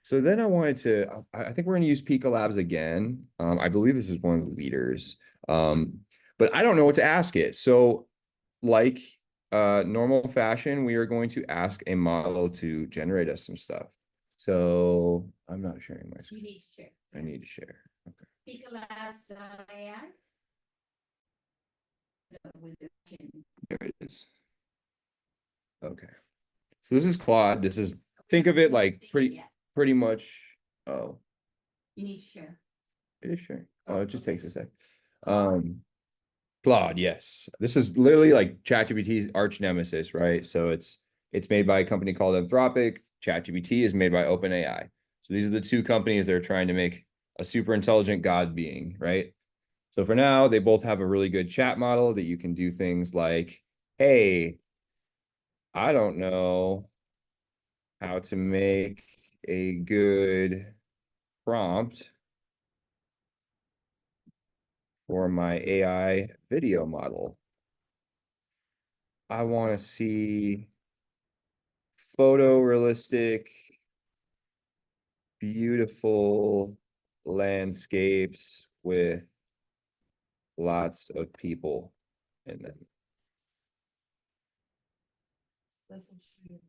So then I wanted to, I think we're going to use Pika Labs again. I believe this is one of the leaders. But I don't know what to ask it. So like normal fashion, we are going to ask a model to generate us some stuff. So I'm not sharing my You screen. need to share. I need to share. Okay. Picalabs.ai. There it is. Okay. So this is Claude. This is, think of it like pretty much, oh, You need to share. it is sharing. Oh, it just takes a sec. Claude, yes. This is literally like ChatGPT's arch nemesis, right? So it's It's made by a company called Anthropic. ChatGPT is made by OpenAI. So these are the two companies that are trying to make a super intelligent God being, right? So for now, they both have a really good chat model that you can do things like, hey, I don't know how to make a good prompt for my AI video model. I want to see photorealistic, beautiful landscapes with lots of people in them. This will show you.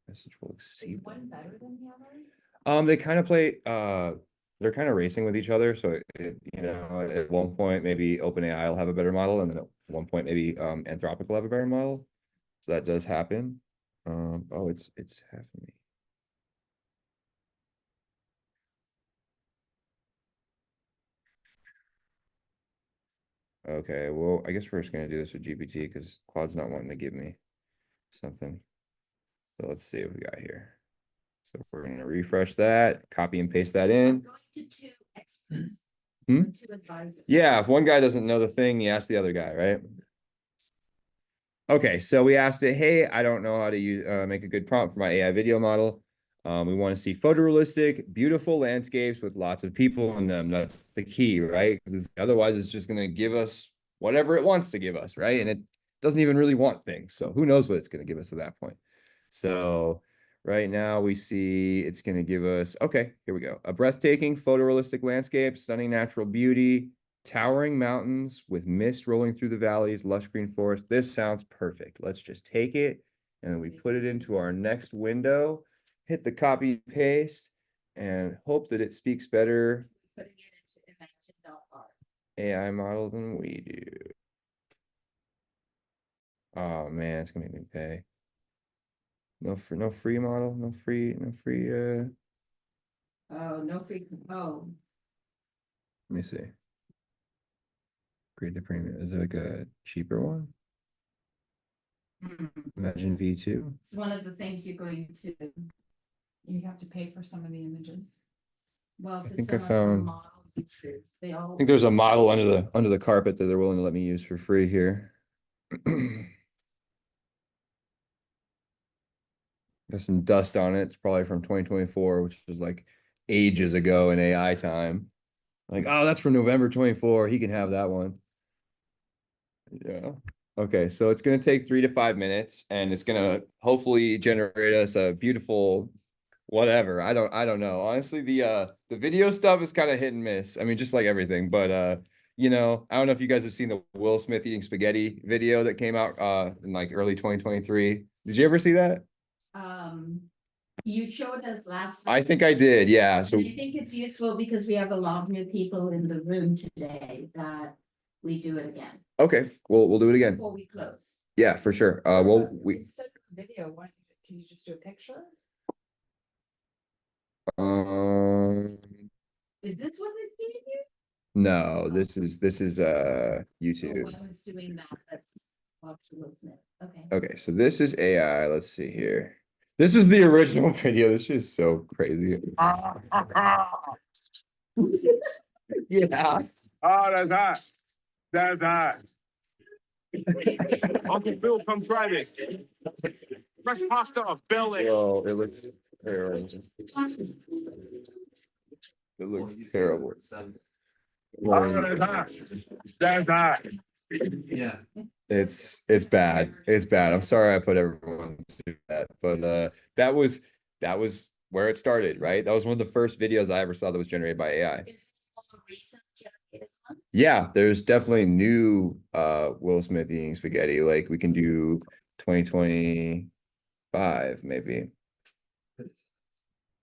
Message will Is exceed one them. better than the other? They kind of play, they're kind of racing with each other. So at one point, maybe OpenAI will have a better model, and then at one point, maybe Anthropic will have a better model. So that does happen. Oh, it's half of me. Okay, well, I guess we're just gonna do this with GPT because Claude's not wanting to give me something. So let's see what we got here. So we're gonna refresh that, copy and paste that I'm in. going to two experts. Hmm? or two advisors. Yeah, if one guy doesn't know the thing, you ask the other guy, right? Okay, so we asked it, hey, I don't know how to use make a good prompt for my AI video model. We want to see photorealistic, beautiful landscapes with lots of people in them. That's the key, right? Because otherwise, it's just going to give us whatever it wants to give us, right? And it doesn't even really want things. So who knows what it's going to give us at that point? So right now we see it's going to give us, okay, here we go. A breathtaking photorealistic landscape, stunning natural beauty, towering mountains with mist rolling through the valleys, lush green forest. This sounds perfect. Let's just take it and then we put it into our next window, hit the copy paste, and hope that it speaks better Putting it into invention.art. AI model than we do. Oh man, it's gonna make me pay. No free model, no free. Oh, no free, oh, Let me see. Grade to premium. Is it like a cheaper one? Imagine V2. it's one of the things you're going to, You have to pay for some of the images. well, I for think some I of the found- model uses, they all. I think there's a model under the carpet that they're willing to let me use for free here. Got some dust on it. It's probably from 2024, which is like ages ago in AI time. Like, oh, that's from November 24. He can have that one. Yeah. Okay, so it's gonna take 3 to 5 minutes, and it's gonna hopefully generate us a beautiful whatever. I don't know. Honestly, the video stuff is kind of hit and miss. I mean, just like everything, but I don't know if you guys have seen the Will Smith eating spaghetti video that came out in like early 2023. Did you ever see that? You showed us last. I think I did, yeah. So And I think it's useful because we have a lot of new people in the room today that we do it again okay, we'll do it again. before we close. Yeah, for sure. Well, we Instead of video, can you just do a picture? Is this what it gave you? no, this is Oh, YouTube. while it's doing that, that's Bob Smith. Okay. Okay, so this is AI. Let's see here. This is the original video. This is so crazy. Yeah. Oh, that's hot. That's hot. Uncle Bill, come try this. Fresh pasta of Bel Air. Bro, it looks terrible. It looks terrible. Oh, that's hot. That's hot. Yeah. It's bad. It's bad. I'm sorry I put everyone through that, but that was where it started, right? That was one of the first videos I ever saw that was generated by AI. Is it more recent generated one? Yeah, there's definitely new Will Smith eating spaghetti. Like we can do 2025 maybe.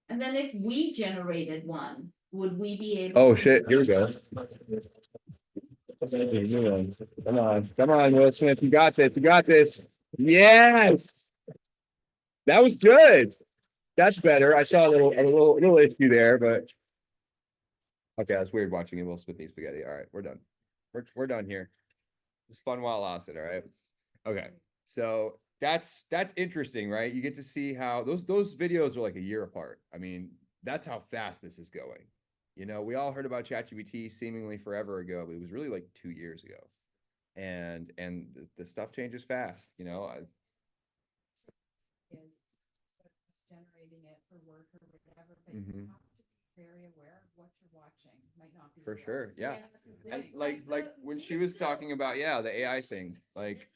And then if we generated one, would we be able? Oh to- shit, here we go. Come on, Will Smith, you got this, you got this. Yes, that was good. That's better. I saw a little issue there, but okay, that's weird watching Will Smith eat spaghetti. All right, we're done. We're done here. It's fun while it lasted. All right. Okay, so that's interesting, right? You get to see how those videos are like a year apart. I mean, that's how fast this is going. You know, we all heard about ChatGPT seemingly forever ago, but it was really like 2 years ago. And the stuff changes fast, you know. Is generating it for work or whatever, but Mhm. you have to be very aware of what you're watching. Might not be. For real. sure, yeah. That's the And thing. like when she was talking about, yeah, the AI thing, like,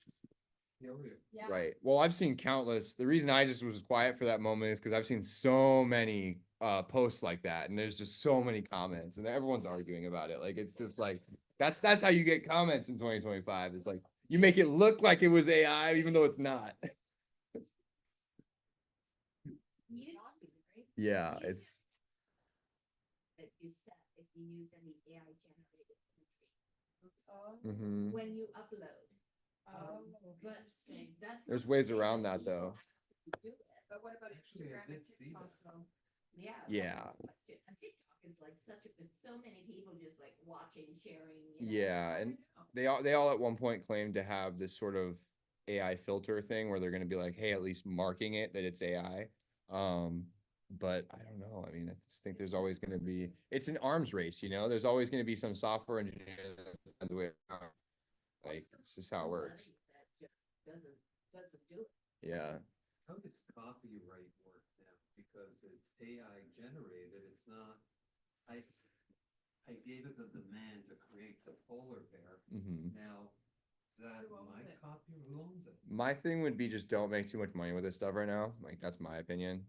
Yeah. right. Well, I've seen countless. The reason I just was quiet for that moment is because I've seen so many posts like that, and there's just so many comments, and everyone's arguing about it. Like it's just like that's how you get comments in 2025. It's like you make it look like it was AI, even though it's not. You Yeah, it's that you set if you use any AI generated imagery. Oh, mhm. When you upload. oh, But interesting. that's. There's not to ways say around that, people though. actually do it. But what about Actually, I Instagram and did see TikTok that. though? Yeah. that's Yeah. the question. And TikTok is like such a, so many people just like watching, sharing, you know. Yeah, and they all at one point claimed to have this sort of AI filter thing where they're going to be like, hey, at least marking it that it's AI. But I don't know. I mean, I just think there's always going to be, it's an arms race, you know. There's always going to be some software engineer that finds a way around. Like it's just how it works. That just doesn't do it. Yeah. How does copyright work now? Because it's AI generated, it's not, I gave it the demand to create the polar bear. Hmm. Now, is that Who owns my it? copy, who owns it? My thing would be just don't make too much money with this stuff right now. Like that's my opinion.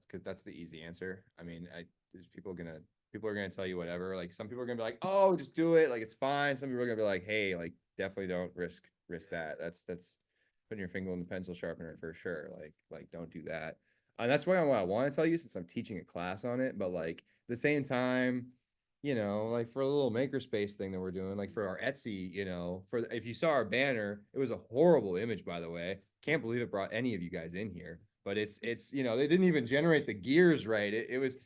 Because that's the easy answer. I mean, there's people are gonna tell you whatever. Like some people are gonna be like, oh, just do it. Like it's fine. Some people are gonna be like, hey, like definitely don't risk that. That's putting your finger in the pencil sharpener for sure. Like don't do that. And that's what I want to tell you since I'm teaching a class on it. But like at the same time, you know, like for a little makerspace thing that we're doing, like for our Etsy, you know, for if you saw our banner, it was a horrible image, by the way. Can't believe it brought any of you guys in here. But it's you know, they didn't even generate the gears right. It was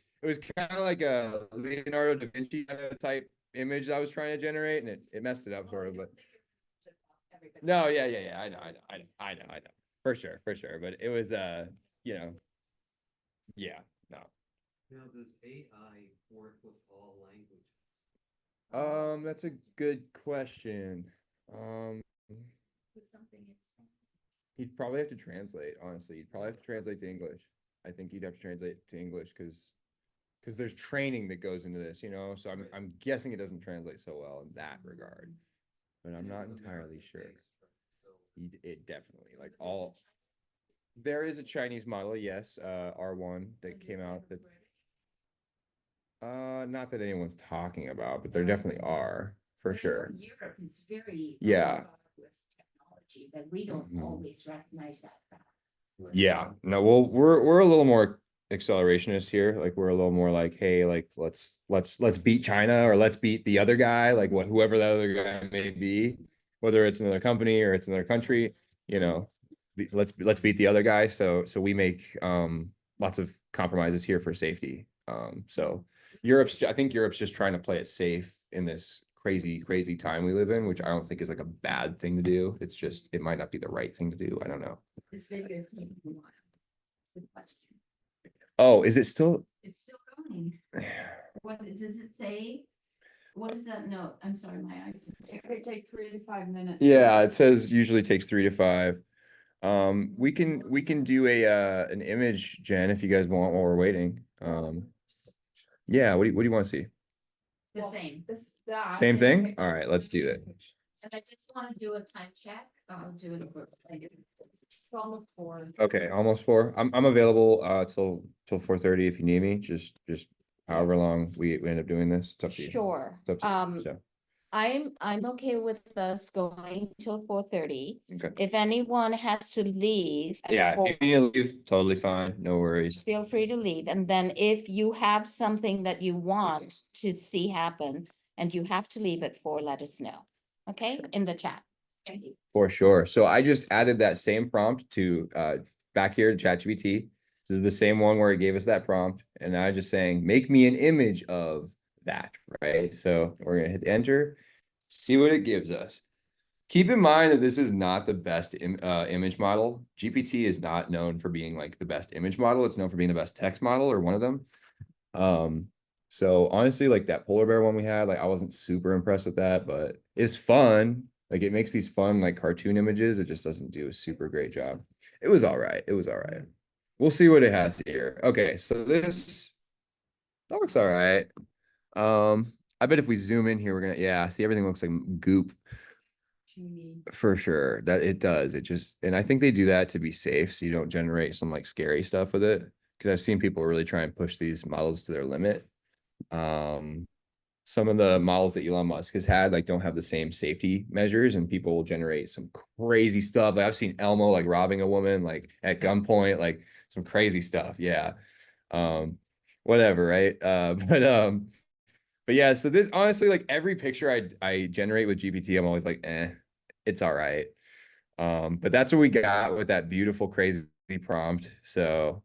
kind of like a Leonardo da Vinci kind of type image I was trying to generate, and it messed it up sort of. But no, yeah. I know. For sure. But it was you know, yeah, no. Now, does AI work with all languages? That's a good question. Um, Put something in. He'd probably have to translate, honestly. You'd probably have to translate to English. I think you'd have to translate to English because there's training that goes into this, you know. So I'm guessing it doesn't translate so well in that regard. But I'm not It's entirely sure. American-based, right? So It definitely like all there is a Chinese model, yes, R1 that came out that not that anyone's talking about, but there definitely are for sure. Europe is very. Yeah. With technology, but we don't Mhm. always recognize that fact. Yeah, no, well, we're a little more accelerationist here. Like we're a little more like, hey, like let's beat China or let's beat the other guy, like whoever that other guy may be, whether it's another company or it's another country, you know, let's beat the other guy. So we make lots of compromises here for safety. So I think Europe's just trying to play it safe in this crazy time we live in, which I don't think is like a bad thing to do. It's just it might not be the right thing to do. I don't know. This video is taking a while. Good question. Oh, is it still? It's still going. What does it say? What is that note? I'm sorry, my eyes. It could take 3 to 5 minutes. Yeah, it says usually takes 3 to 5. We can do an image, Jen, if you guys want while we're waiting. Yeah, what do you want to see? The same. Same and thing? picture. All right, let's do it. And I just want to do a time check. I'll do it. It's almost 4. Okay, almost 4. I'm available till 4:30 if you need me. Just however long we end up doing this. It's up to you. Sure. It's up to you. So, I'm okay with us going till 4:30. okay. If anyone has to leave. at Yeah, 4, if you need to leave, totally fine. No worries. feel free to leave. And then if you have something that you want to see happen and you have to leave at 4, let us know. Okay, in the chat. Thank you. For sure. So I just added that same prompt to back here to ChatGPT. This is the same one where it gave us that prompt. And now I'm just saying, make me an image of that, right? So we're gonna hit enter, see what it gives us. Keep in mind that this is not the best image model. GPT is not known for being like the best image model. It's known for being the best text model or one of them. So honestly, like that polar bear one we had, like I wasn't super impressed with that, but it's fun. Like it makes these fun like cartoon images. It just doesn't do a super great job. It was all right. It was all right. We'll see what it has here. Okay, so this that looks all right. I bet if we zoom in here, we're gonna, yeah, see everything looks like goop for sure. That it does. It just, and I think they do that to be safe, so you don't generate some like scary stuff with it. Because I've seen people really try and push these models to their limit. Some of the models that Elon Musk has had like don't have the same safety measures, and people will generate some crazy stuff. Like I've seen Elmo like robbing a woman like at gunpoint, like some crazy stuff. Yeah. Whatever, right? But yeah, so this honestly, like every picture I generate with GPT, I'm always like, it's all right. But that's what we got with that beautiful, crazy prompt. So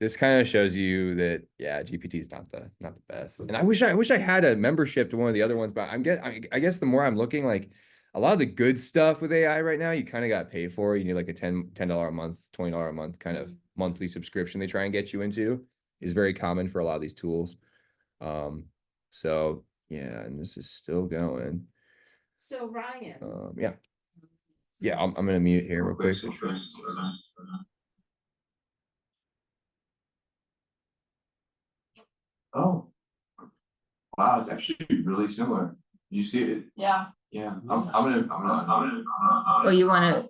this kind of shows you that, yeah, GPT is not the best. And I wish I had a membership to one of the other ones, but I guess the more I'm looking, like a lot of the good stuff with AI right now, you kind of got to pay for. You need like a $10 a month, $20 a month kind of monthly subscription they try and get you into is very common for a lot of these tools. So yeah, and this is still going. So Ryan, Yeah. Yeah, I'm gonna mute here real quick. Oh, wow, it's actually really similar. You see it? yeah, Yeah, I'm gonna. or you wanna,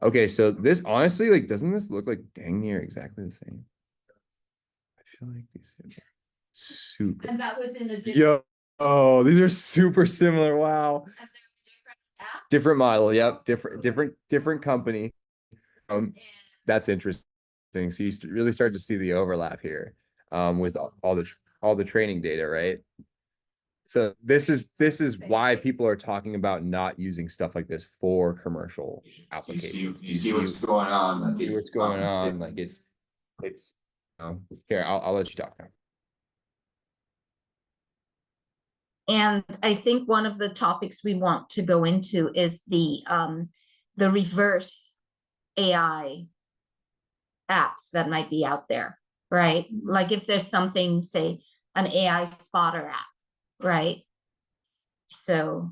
Okay, so this honestly, like, doesn't this look like dang near exactly the same? I feel like these are super. and that was in a different. Yo, oh, these are super similar. Wow. And they're different app. Different model. Yep. Different company. And That's interesting. So you really start to see the overlap here, with all the training data, right? So this is why people are talking about not using stuff like this for commercial applications. You see what's going on? Like See what's going on? Like it's here, I'll let you talk now. And I think one of the topics we want to go into is the reverse AI apps that might be out there, right? Like if there's something, say, an AI spotter app, right? So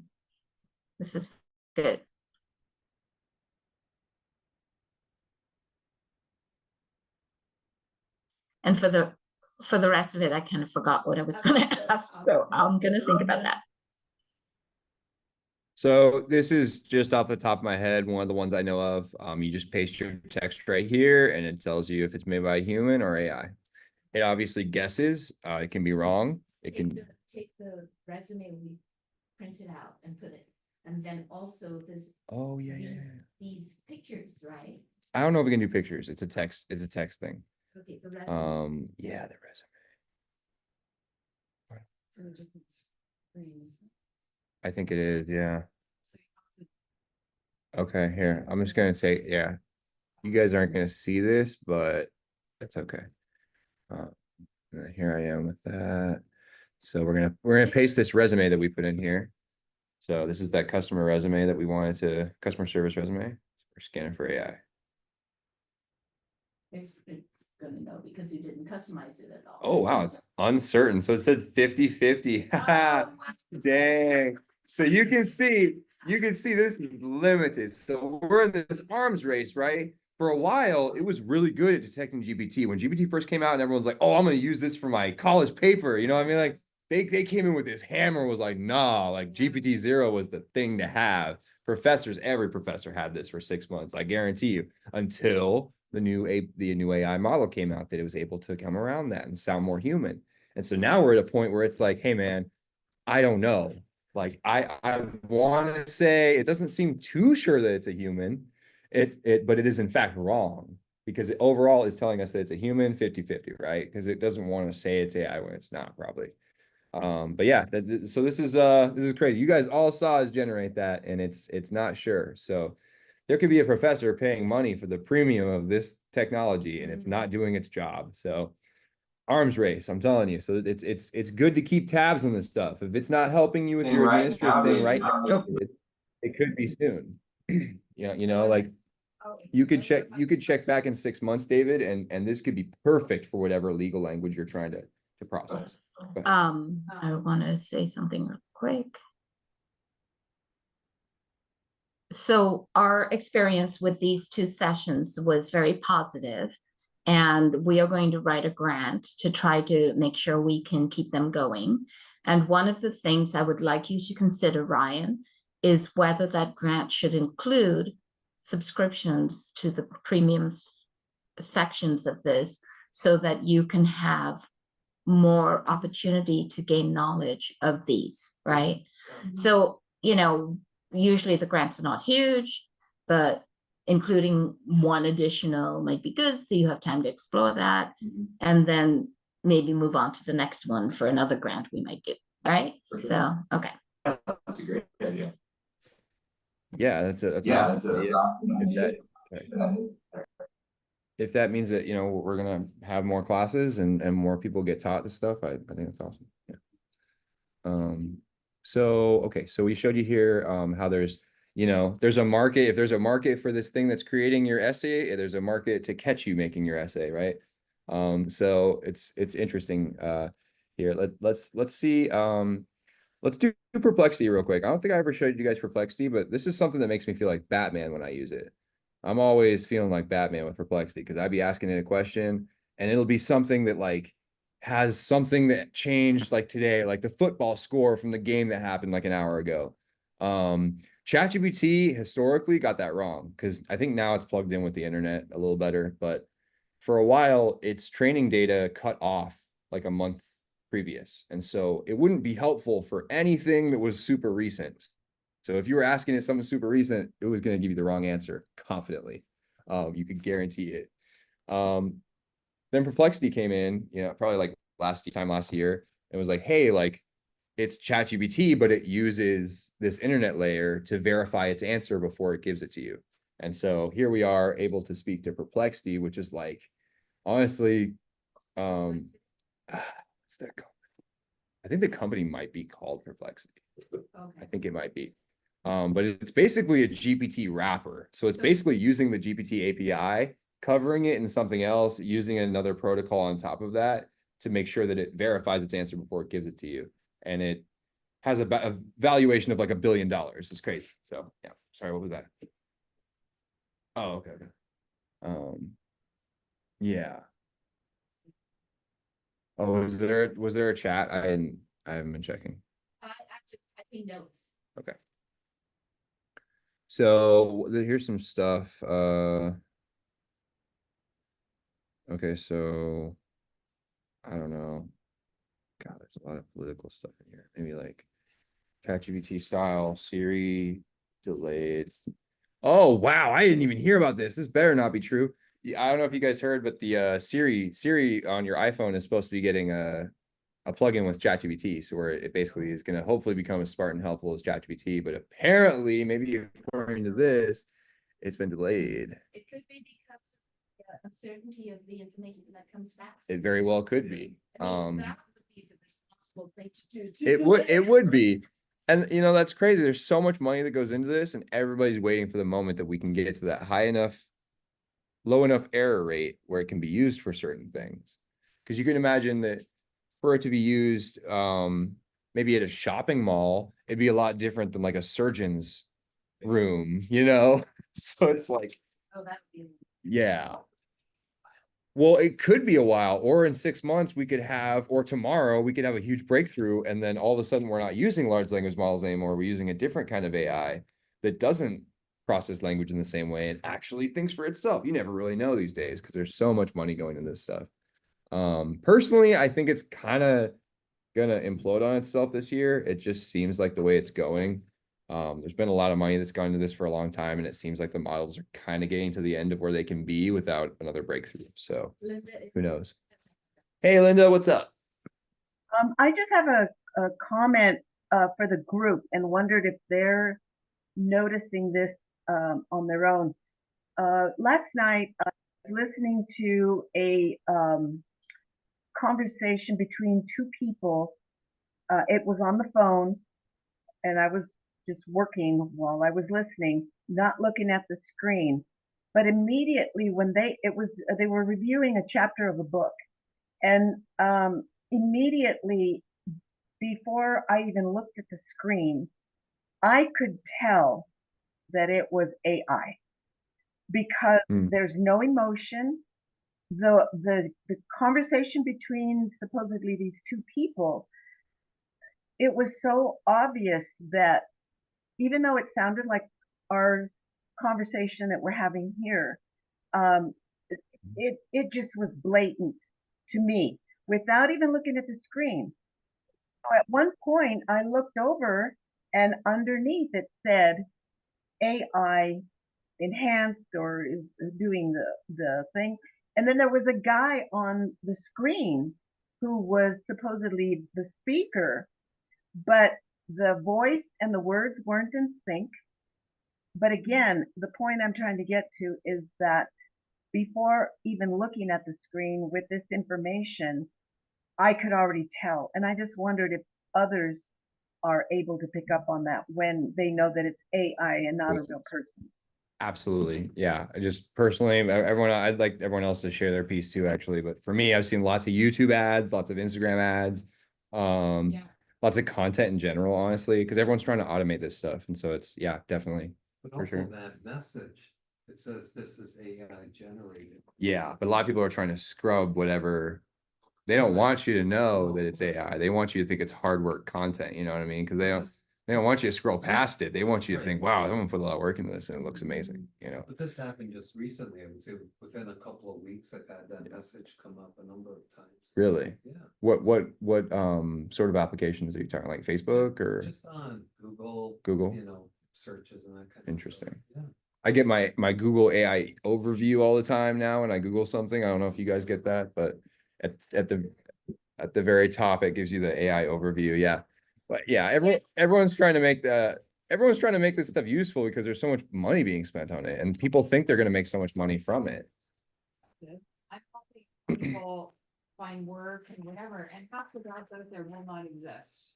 this is good. And for the rest of it, I kind of forgot what I was going to ask, so I'm going to think about that. So this is just off the top of my head, one of the ones I know of. You just paste your text right here and it tells you if it's made by a human or AI. It obviously guesses. It can be wrong. It can take the resume we printed out and put it, and then also this. Oh yeah, these pictures, right? I don't know if we can do pictures. It's a text thing. Okay, the resume. Yeah, the resume. It's in a different screen. I think it is, yeah. Okay, here. I'm just gonna take, yeah. You guys aren't gonna see this, but it's okay. Here I am with that. So we're gonna paste this resume that we put in here. So this is that customer resume that we wanted to, customer service resume. We're scanning for AI. It's gonna know because you didn't customize it at all. Oh, wow, it's uncertain. So it said 50-50. Dang. So you can see this is limited. So we're in this arms race, right? For a while, it was really good at detecting GPT. When GPT first came out and everyone's like, oh, I'm going to use this for my college paper. You know what I mean? Like they came in with this hammer, was like, nah, like GPT-0 was the thing to have. Every professor had this for 6 months. I guarantee you, until the new AI model came out that it was able to come around that and sound more human. And so now we're at a point where it's like, hey man, I don't know. Like I want to say it doesn't seem too sure that it's a human. But it is in fact wrong because it overall is telling us that it's a human 50-50, right? Because it doesn't want to say it's AI when it's not probably. But yeah, so this is crazy. You guys all saw us generate that and it's not sure. So there could be a professor paying money for the premium of this technology and it's not doing its job. So arms race, I'm telling you. So it's good to keep tabs on this stuff. If it's not helping you with Thing your right administrative now, thing maybe right not. now, it could be soon. Yeah, you know, like you could check back in 6 months, David, and this could be perfect for whatever legal language you're trying to process. Go ahead. I want to say something real quick. So our experience with these 2 sessions was very positive, and we are going to write a grant to try to make sure we can keep them going. And one of the things I would like you to consider, Ryan, is whether that grant should include subscriptions to the premium sections of this, so that you can have more opportunity to gain knowledge of these, right? So, you know, usually the grants are not huge, but including one additional might be good, so you have time to explore that, and then maybe move on to the next one for another grant we might do, right? For sure. So, okay. That's a great idea. Yeah, that's That's awesome. awesome. If that means that, you know, we're gonna have more classes and more people get taught this stuff, I think that's awesome. Yeah. So okay, so we showed you here how there's, you know, there's a market. If there's a market for this thing that's creating your essay, there's a market to catch you making your essay, right? So it's interesting here. Let's see. Let's do perplexity real quick. I don't think I ever showed you guys perplexity, but this is something that makes me feel like Batman when I use it. I'm always feeling like Batman with perplexity because I'd be asking it a question and it'll be something that like has something that changed like today, like the football score from the game that happened like an hour ago. ChatGPT historically got that wrong because I think now it's plugged in with the internet a little better, but for a while its training data cut off like a month previous. And so it wouldn't be helpful for anything that was super recent. So if you were asking it something super recent, it was going to give you the wrong answer confidently. You could guarantee it. Then Perplexity came in, you know, probably like last year, and was like, hey, like it's ChatGPT, but it uses this internet layer to verify its answer before it gives it to you. And so here we are able to speak to Perplexity, which is like, honestly, what's their company? I think the company might be called Perplexity. I think it might be. But it's basically a GPT wrapper. So it's basically using the GPT API, covering it in something else, using another protocol on top of that to make sure that it verifies its answer before it gives it to you. And it has a valuation of like $1 billion. It's crazy. So yeah, sorry, what was that? Oh, okay. Yeah. Oh, was there a chat? I haven't been checking. I'm just typing notes. Okay. So here's some stuff. Okay, so I don't know. God, there's a lot of political stuff in here. Maybe like ChatGPT style, Siri delayed. Oh wow, I didn't even hear about this. This better not be true. Yeah, I don't know if you guys heard, but the Siri on your iPhone is supposed to be getting a plugin with ChatGPT, so where it basically is going to hopefully become as smart and helpful as ChatGPT. But apparently, maybe according to this, it's been delayed. It could be because of the uncertainty of the information that comes back. It very well could be. I mean, that would be the responsible thing to do. It would be. And you know, that's crazy. There's so much money that goes into this, and everybody's waiting for the moment that we can get to that low enough error rate where it can be used for certain things. Because you can imagine that for it to be used maybe at a shopping mall, it'd be a lot different than like a surgeon's room, you know? So it's like, Oh, that would be. yeah. Well, it could be a while, or in 6 months we could have, or tomorrow we could have a huge breakthrough, and then all of a sudden we're not using large language models anymore. We're using a different kind of AI that doesn't process language in the same way and actually thinks for itself. You never really know these days because there's so much money going into this stuff. Personally, I think it's kind of gonna implode on itself this year. It just seems like the way it's going. There's been a lot of money that's gone into this for a long time, and it seems like the models are kind of getting to the end of where they can be without another breakthrough. So who knows? Hey, Linda, what's up? I just have a comment for the group and wondered if they're noticing this on their own. Last night, I was listening to a conversation between two people. It was on the phone, and I was just working while I was listening, not looking at the screen. But immediately when they were reviewing a chapter of a book, and immediately before I even looked at the screen, I could tell that it was AI because Hmm. there's no emotion. The conversation between supposedly these two people, it was so obvious that even though it sounded like our conversation that we're having here, um, it just was blatant to me without even looking at the screen. So at one point, I looked over, and underneath it said AI enhanced or is doing the thing. And then there was a guy on the screen who was supposedly the speaker, but the voice and the words weren't in sync. But again, the point I'm trying to get to is that before even looking at the screen with this information, I could already tell. And I just wondered if others are able to pick up on that when they know that it's AI and not a real person. Absolutely. Yeah. I just personally, everyone, I'd like everyone else to share their piece too, actually. But for me, I've seen lots of YouTube ads, lots of Instagram ads, Yeah. lots of content in general, honestly, because everyone's trying to automate this stuff. And so it's, yeah, definitely. But For also sure. that message, it says this is AI generated. Yeah. But a lot of people are trying to scrub whatever. They don't want you to know that it's AI. They want you to think it's hard work content. You know what I mean? Because they don't want you to scroll past it. They want you to think, wow, someone put a lot of work into this and it looks amazing, you know? But this happened just recently, I would say within a couple of weeks, I've had that message come up a number of times. Really? Yeah. What sort of applications are you talking, like Facebook or Just on Google. Google? You know, searches and that kind of Interesting. stuff. Yeah. I get my Google AI overview all the time now when I Google something. I don't know if you guys get that, but at the very top, it gives you the AI overview. Yeah. But yeah, everyone's trying to make this stuff useful because there's so much money being spent on it and people think they're going to make so much money from it. I'm helping people find work and whatever, and half the jobs out there will not exist.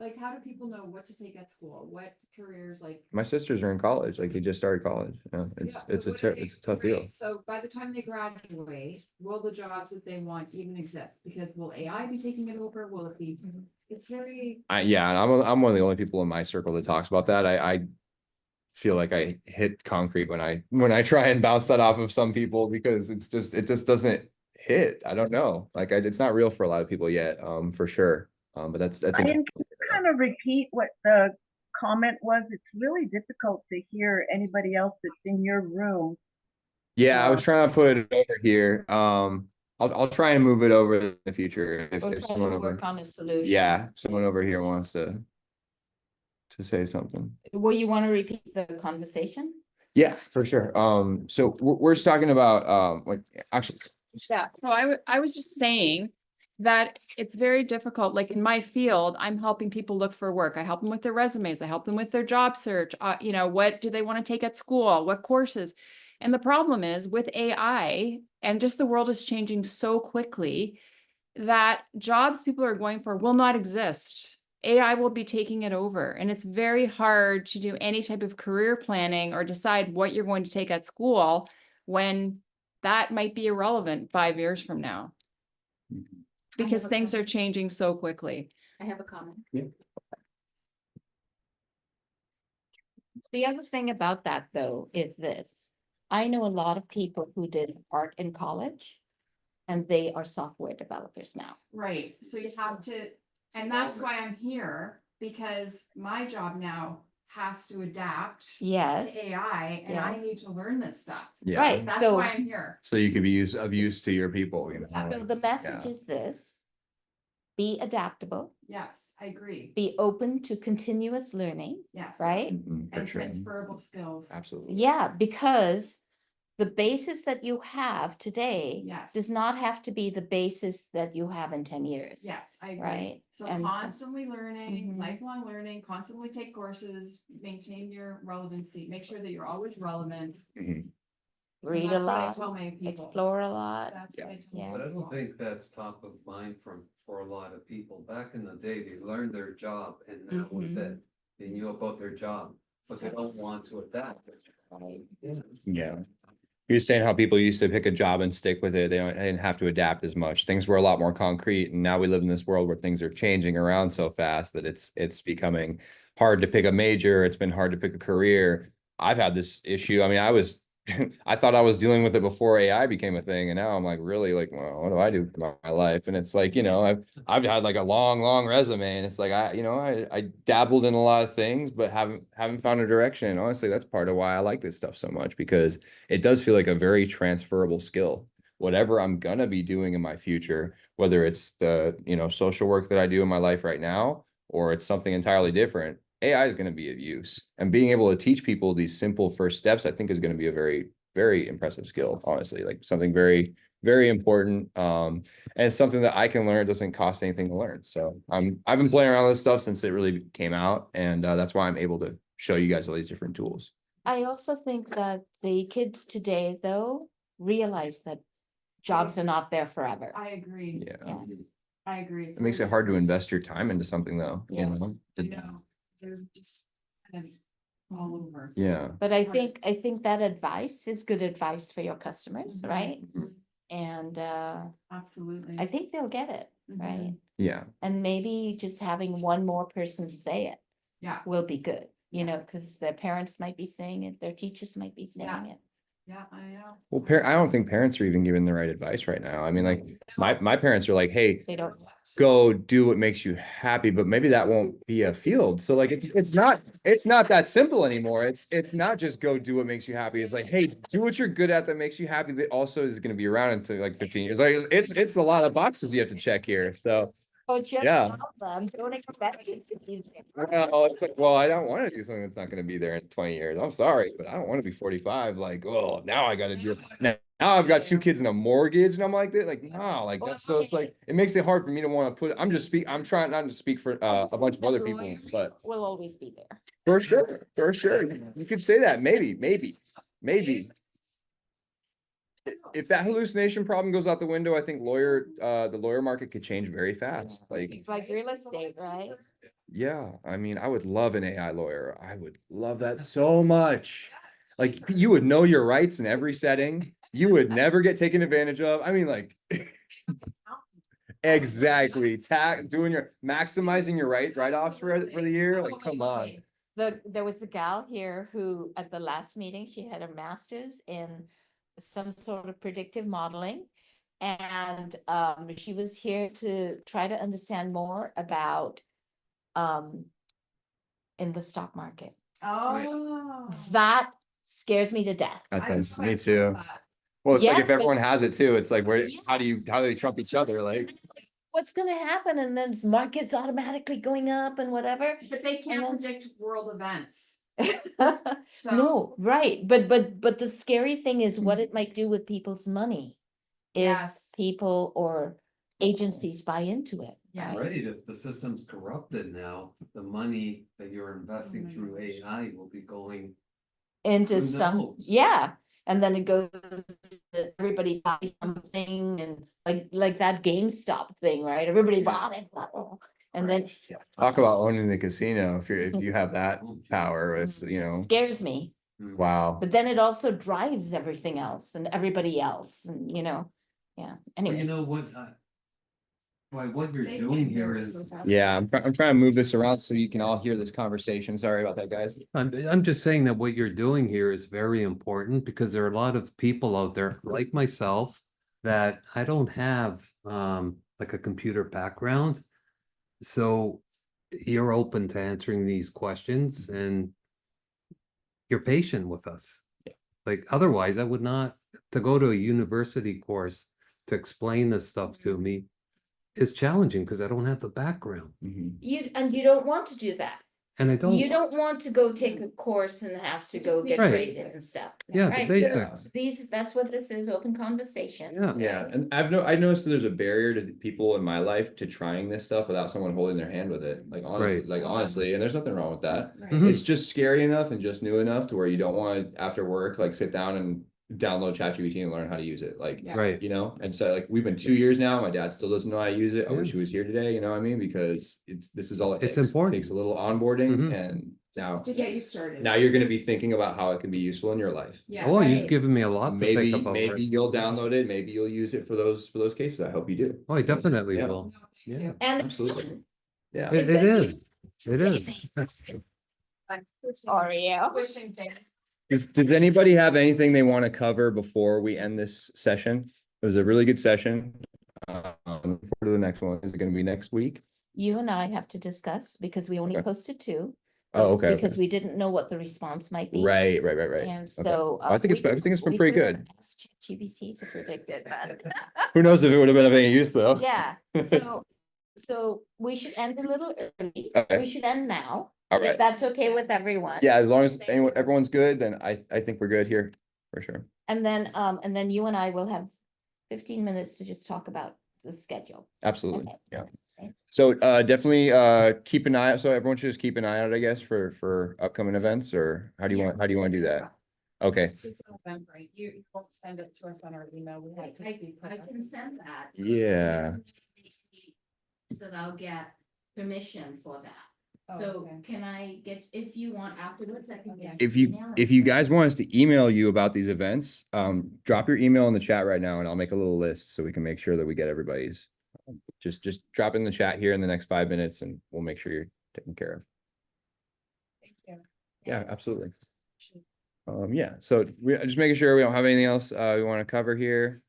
Like, how do people know what to take at school? What careers, like? My sisters are in college, like he just started college. Yeah, Yeah, it's so a what do they- it's a tough deal. right, so by the time they graduate, will the jobs that they want even exist? Because will AI be taking it over? Will it be? It's very. Yeah, and I'm one of the only people in my circle that talks about that. I feel like I hit concrete when I try and bounce that off of some people because it just doesn't hit. I don't know. Like it's not real for a lot of people yet, for sure. But that's Ryan, can you kind of repeat what the comment was? It's really difficult to hear anybody else that's in your room. Yeah, I was trying to put it over here. I'll try and move it over in the future if We'll try to someone over. work on a solution. Yeah, someone over here wants to say something. Will you want to repeat the conversation? Yeah, for sure. So we're just talking about like actually. Yeah, so I was just saying that it's very difficult, like in my field, I'm helping people look for work. I help them with their resumes, I help them with their job search, you know, what do they want to take at school, what courses? And the problem is with AI and just the world is changing so quickly that jobs people are going for will not exist. AI will be taking it over, and it's very hard to do any type of career planning or decide what you're going to take at school when that might be irrelevant 5 years from now. Because a things are comment. changing so quickly. I have a comment. Yeah. The other thing about that though is this. I know a lot of people who did art in college and they are software developers now. Right, so you have to, and that's why I'm here, because my job now has to adapt Yes. to AI, and I Yes. need to learn this stuff. Yeah. Right. That's So- why I'm here. So you could be of use to your people, you know. So the message Yeah. is this. Be adaptable, Yes, I agree. be open to continuous learning, Yes. right? Mhm, for And sure. transferable skills. Absolutely. Yeah, because the basis that you have today Yes. does not have to be the basis that you have in 10 years. Yes, I agree. Right, So and so- constantly learning, Mhm. lifelong learning, constantly take courses, maintain your relevancy, make sure that you're always relevant. Mhm. read a That's what I lot, tell my people. explore a lot. That's what I tell Yeah. my But I don't people. think that's top of mind for a lot of people. Back in the day, they learned their job and that was it. They knew about their job, but they don't want to adapt. Yeah. You're saying how people used to pick a job and stick with it. They didn't have to adapt as much. Things were a lot more concrete. And now we live in this world where things are changing around so fast that it's becoming hard to pick a major. It's been hard to pick a career. I've had this issue. I mean, I thought I was dealing with it before AI became a thing. And now I'm like, really, like, well, what do I do for my life? And it's like, I've had like a long resume, and it's like, I dabbled in a lot of things, but haven't found a direction. And honestly, that's part of why I like this stuff so much, because it does feel like a very transferable skill. Whatever I'm gonna be doing in my future, whether it's the, social work that I do in my life right now, or it's something entirely different, AI is going to be of use. And being able to teach people these simple first steps, I think, is going to be a very, very impressive skill, honestly, like something very, very important. And it's something that I can learn. It doesn't cost anything to learn. So I've been playing around with this stuff since it really came out. And that's why I'm able to show you guys all these different tools. I also think that the kids today, though, realize that jobs are not there forever. I agree. Yeah. Yeah. I agree. It makes it hard to invest your time into something, though. Yeah. I know. They're just kind of all over. Yeah. But I think that advice is good advice for your customers, right? Mhm. And Absolutely. I think they'll get it, right? Yeah. And maybe just having one more person say it Yeah, will be good, because their parents might be saying it, their teachers might be saying Yeah. it. yeah, I know. Well, I don't think parents are even giving the right advice right now. I mean, like my parents are like, hey, They don't. go do what makes you happy, but maybe that won't be a field. So like it's not that simple anymore. It's not just go do what makes you happy. It's like, hey, do what you're good at that makes you happy, that also is going to be around until like 15 years. Like it's a lot of boxes you have to check here. So Oh, just Yeah. tell them, don't expect it to be there. well, it's like, well, I don't want to do something that's not going to be there in 20 years. I'm sorry, but I don't want to be 45. Like, oh, now I got to do now I've got 2 kids and a mortgage, and I'm like that. Like, no, like that's so it's like it makes it hard for me to want to put. I'm trying not to speak for a bunch of other people, but Will always be there. for sure, you could say that. Maybe. If that hallucination problem goes out the window, I think the lawyer market could change very fast. Like, It's like real estate, right? yeah, I mean, I would love an AI lawyer. I would love that so much. Like, you would know your rights in every setting. You would never get taken advantage of. I mean, like, exactly. Maximizing your write-offs for the year. Like, come on. There was a gal here who, at the last meeting, she had a master's in some sort of predictive modeling. And she was here to try to understand more about in the stock market. Oh. That scares me to death. Me too. Well, it's like Yes, if but- everyone has it too, it's like, Yeah. how do they trump each other? Like, What's gonna happen? And then markets automatically going up and whatever. But they can't then- predict world events. So. No, right, but the scary thing is what it might do with people's money. If Yes. people or agencies buy into it. Yes. right? Right, if the system's corrupted now, the money that you're investing my through gosh. AI will be going. Into Who some, knows? yeah, and then it goes, that everybody buys something and like that GameStop thing, right? Everybody bought it, blah, blah, blah. And then talk about owning the casino. If you have that power, it's, scares me, wow. but then it also drives everything else and everybody else and, yeah, Well, anyway. you know what, what you're They doing can't here hear us is, without- Yeah, I'm trying to move this around so you can all hear this conversation. Sorry about that, guys. I'm just saying that what you're doing here is very important because there are a lot of people out there like myself that I don't have like a computer background. So you're open to answering these questions and you're patient with us. Like otherwise I would not, to go to a university course to explain this stuff to me is challenging because I don't have the background You don't want to do that. and I don't. You don't want to go take a course and have to go get Right. graded and stuff. Yeah, the Right, so basics. that's what this is, open conversation. Yeah. Yeah, and I noticed that there's a barrier to people in my life to trying this stuff without someone holding their hand with it. Right. Honestly, and there's nothing wrong with that. Right. Mhm. It's just scary enough and just new enough to where you don't want to, after work, like sit down and download ChatGPT and learn how to use it. Like, Yeah. Right. you know, and so like we've been 2 years now. My dad still doesn't know how to use it. I wish Yeah. he was here today, you know what I mean? Because this is all it It's takes. important. It takes a little onboarding Mhm. and now To get you started. you're gonna be thinking about how it can be useful in your life. Yeah. Oh, you've Right. given me a lot to think Maybe about. maybe right? you'll download it, maybe you'll use it for those cases. I hope you do. Oh, I definitely Yeah. will. No, thank Yeah. you. And it's Absolutely. fun. Yeah. It is. It is. I'm Sorry, yeah. Wishing things. Does anybody have anything they want to cover before we end this session? It was a really good session. Forward to the next one. Is it gonna be next week? You and I have to discuss because we only Okay. posted 2. Oh, okay. Because we didn't know what the response might be. Right. And Okay. so. I think I think it's been pretty good. GBT to predict it, but. Who knows if it would have been of any use though? Yeah, so we should end a little early. Okay. We should end now, All if right. that's okay with everyone. Yeah, as long as everyone's good, then I think we're good here for sure. And then you and I will have 15 minutes to just talk about the schedule. Absolutely. Okay. Yeah. Okay. So definitely keep an eye out. So everyone should just keep an eye out, I guess, for upcoming events, or how do you want to do that? Okay. It's November. You won't send it to us on our email. We have to be put I on. can send that. Yeah. So that I'll get permission for that. Oh, So okay. can I get, if you want afterwards, I can get. If you guys want us to email you about these events, drop your email in the chat right now and I'll make a little list so we can make sure that we get everybody's. Just drop it in the chat here in the next 5 minutes and we'll make sure you're taken care of. Thank you. Yeah, absolutely. Yeah, so we're just making sure we don't have anything else we want to cover here.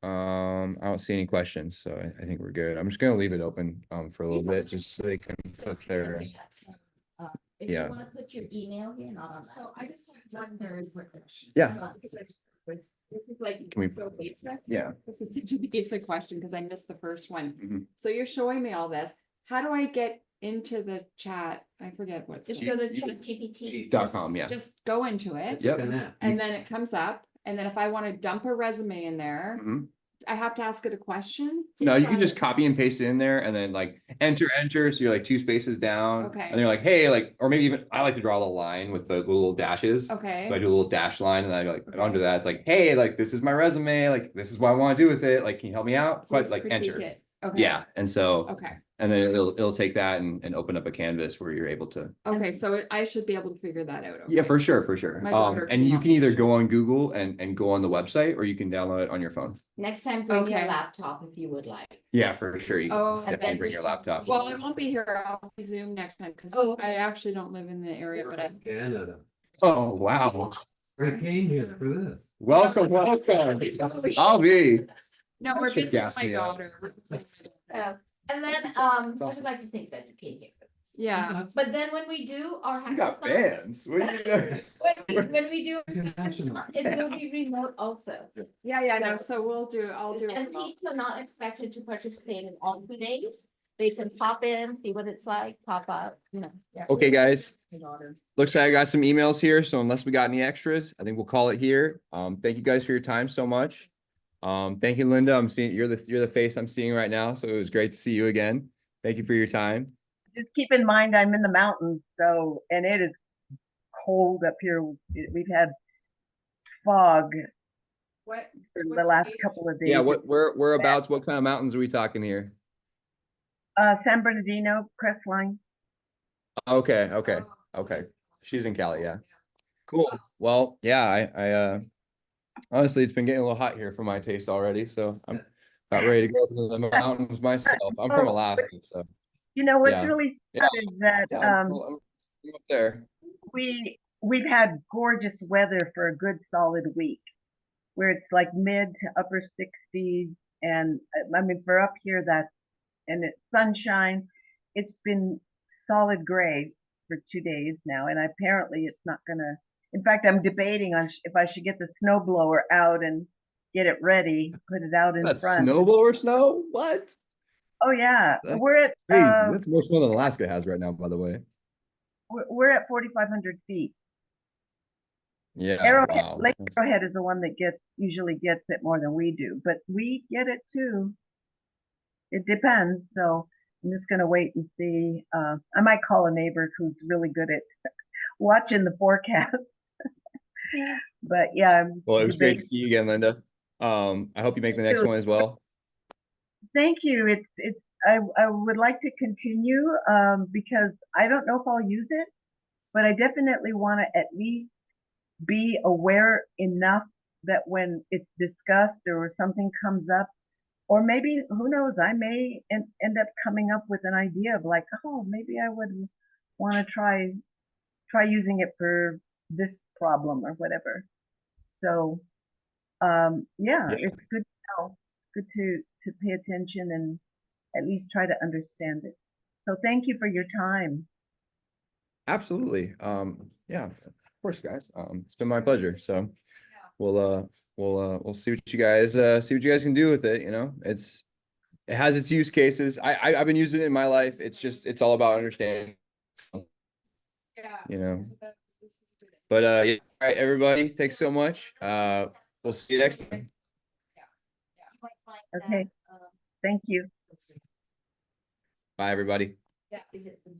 I don't see any questions, so I think we're good. I'm just gonna leave it open for a little bit just so they can put their. If Yeah. you wanna put your email here, not on that. So I just have one very quick question. Yeah. So, because this is like Can we- so basic. Yeah. This is such a basic question because I missed the first one. Mhm. So you're showing me all this. How do I get into the chat? I I what's Just it? go to ChatGPT. .com, yeah. Just go into it. It's like an app. And then it comes up. And then if I want to dump a resume in there, Mhm. I have to ask it a question. No, you can just copy and paste it in there and then like enter, so you're like 2 spaces down. Okay. And you're like, hey, like, or maybe even, I like to draw a little line with the little dashes. Okay. So I do a little dash line and I like under that, it's like, hey, like, this is my resume, like, this is what I want to do with it, like, can you help me out? But Just like critique enter. it. Okay. Yeah, and so, Okay. and then it'll take that and open up a canvas where you're able to. Okay. So I should be able to figure that out. Yeah, okay. for sure. My daughter And can you help can me. either go on Google and go on the website, or you can download it on your phone. Next time, bring your Okay. laptop if you would like. Yeah, for sure. You Oh, can and definitely then bring we your can- laptop. Well, I won't be here. I'll be Zoom next time because Oh. I actually don't live in the area, but I. Canada. Oh, wow. I came here for this. Welcome. I'll be. No, That we're should visiting gas my me up. daughter. And then, I would like to think that you came here for this. Yeah. But then when we do our. You got hackathon- fans. What are you doing? When we do, International. it will be remote also. Yeah, no, so I'll do. And it remote. people are not expected to participate in all 2 days. They can pop in, see what it's like, pop up, you know. yeah. Okay, guys. My daughter. Looks like I got some emails here, so unless we got any extras, I think we'll call it here. Thank you guys for your time so much. Thank you, Linda. I'm seeing you're the face I'm seeing right now, so it was great to see you again. Thank you for your time. Just keep in mind, I'm in the mountains, so, and it is cold up here. We've had fog What? for the what's last the- couple of days. Yeah, whereabouts? What kind of mountains are we talking here? San Bernardino, Crestline. Okay. Oh, Okay. She's in Cali, yeah. Cool. Well, yeah, I honestly, it's been getting a little hot here for my taste already, so I'm about ready to go to the mountains myself. I'm from Alaska, so You know, what's Yeah. really Yeah. sad is that, yeah, I'm up there. we've had gorgeous weather for a good solid week, where it's like mid to upper 60s, and I mean for up here and it's sunshine. It's been solid gray for 2 days now, and apparently it's not gonna. In fact, I'm debating on if I should get the snowblower out and get it ready, put it out in That's front. snowblower snow? What? Oh yeah, That's we're at Hey, that's more snow than Alaska has right now, by the way. we're at 4,500 feet. Yeah, Arrowhead, wow. Lake Arrowhead is the one that usually gets it more than we do, but we get it too. It depends. So I'm just gonna wait and see. I might call a neighbor who's really good at watching the forecast. But yeah. Well, it was great to debate- see you again, Linda. I hope you make the next too. one as well. Thank you. I would like to continue, because I don't know if I'll use it, but I definitely want to at least be aware enough that when it's discussed or something comes up, or maybe, who knows, I may end up coming up with an idea of like, oh, maybe I would want to try using it for this problem or whatever. So, yeah, Yeah. it's good to know, good to pay attention and at least try to understand it. So thank you for your time. Absolutely. Yeah, of course, guys. It's been my pleasure. So we'll see what you guys can do with it. You know, it has its use cases. I've been using it in my life. It's all about understanding, Yeah. you know. So this was good. But yeah, all right, everybody, thanks so much. We'll see you next time. You might find that, Okay. Thank you. Bye, everybody. yeah, is it from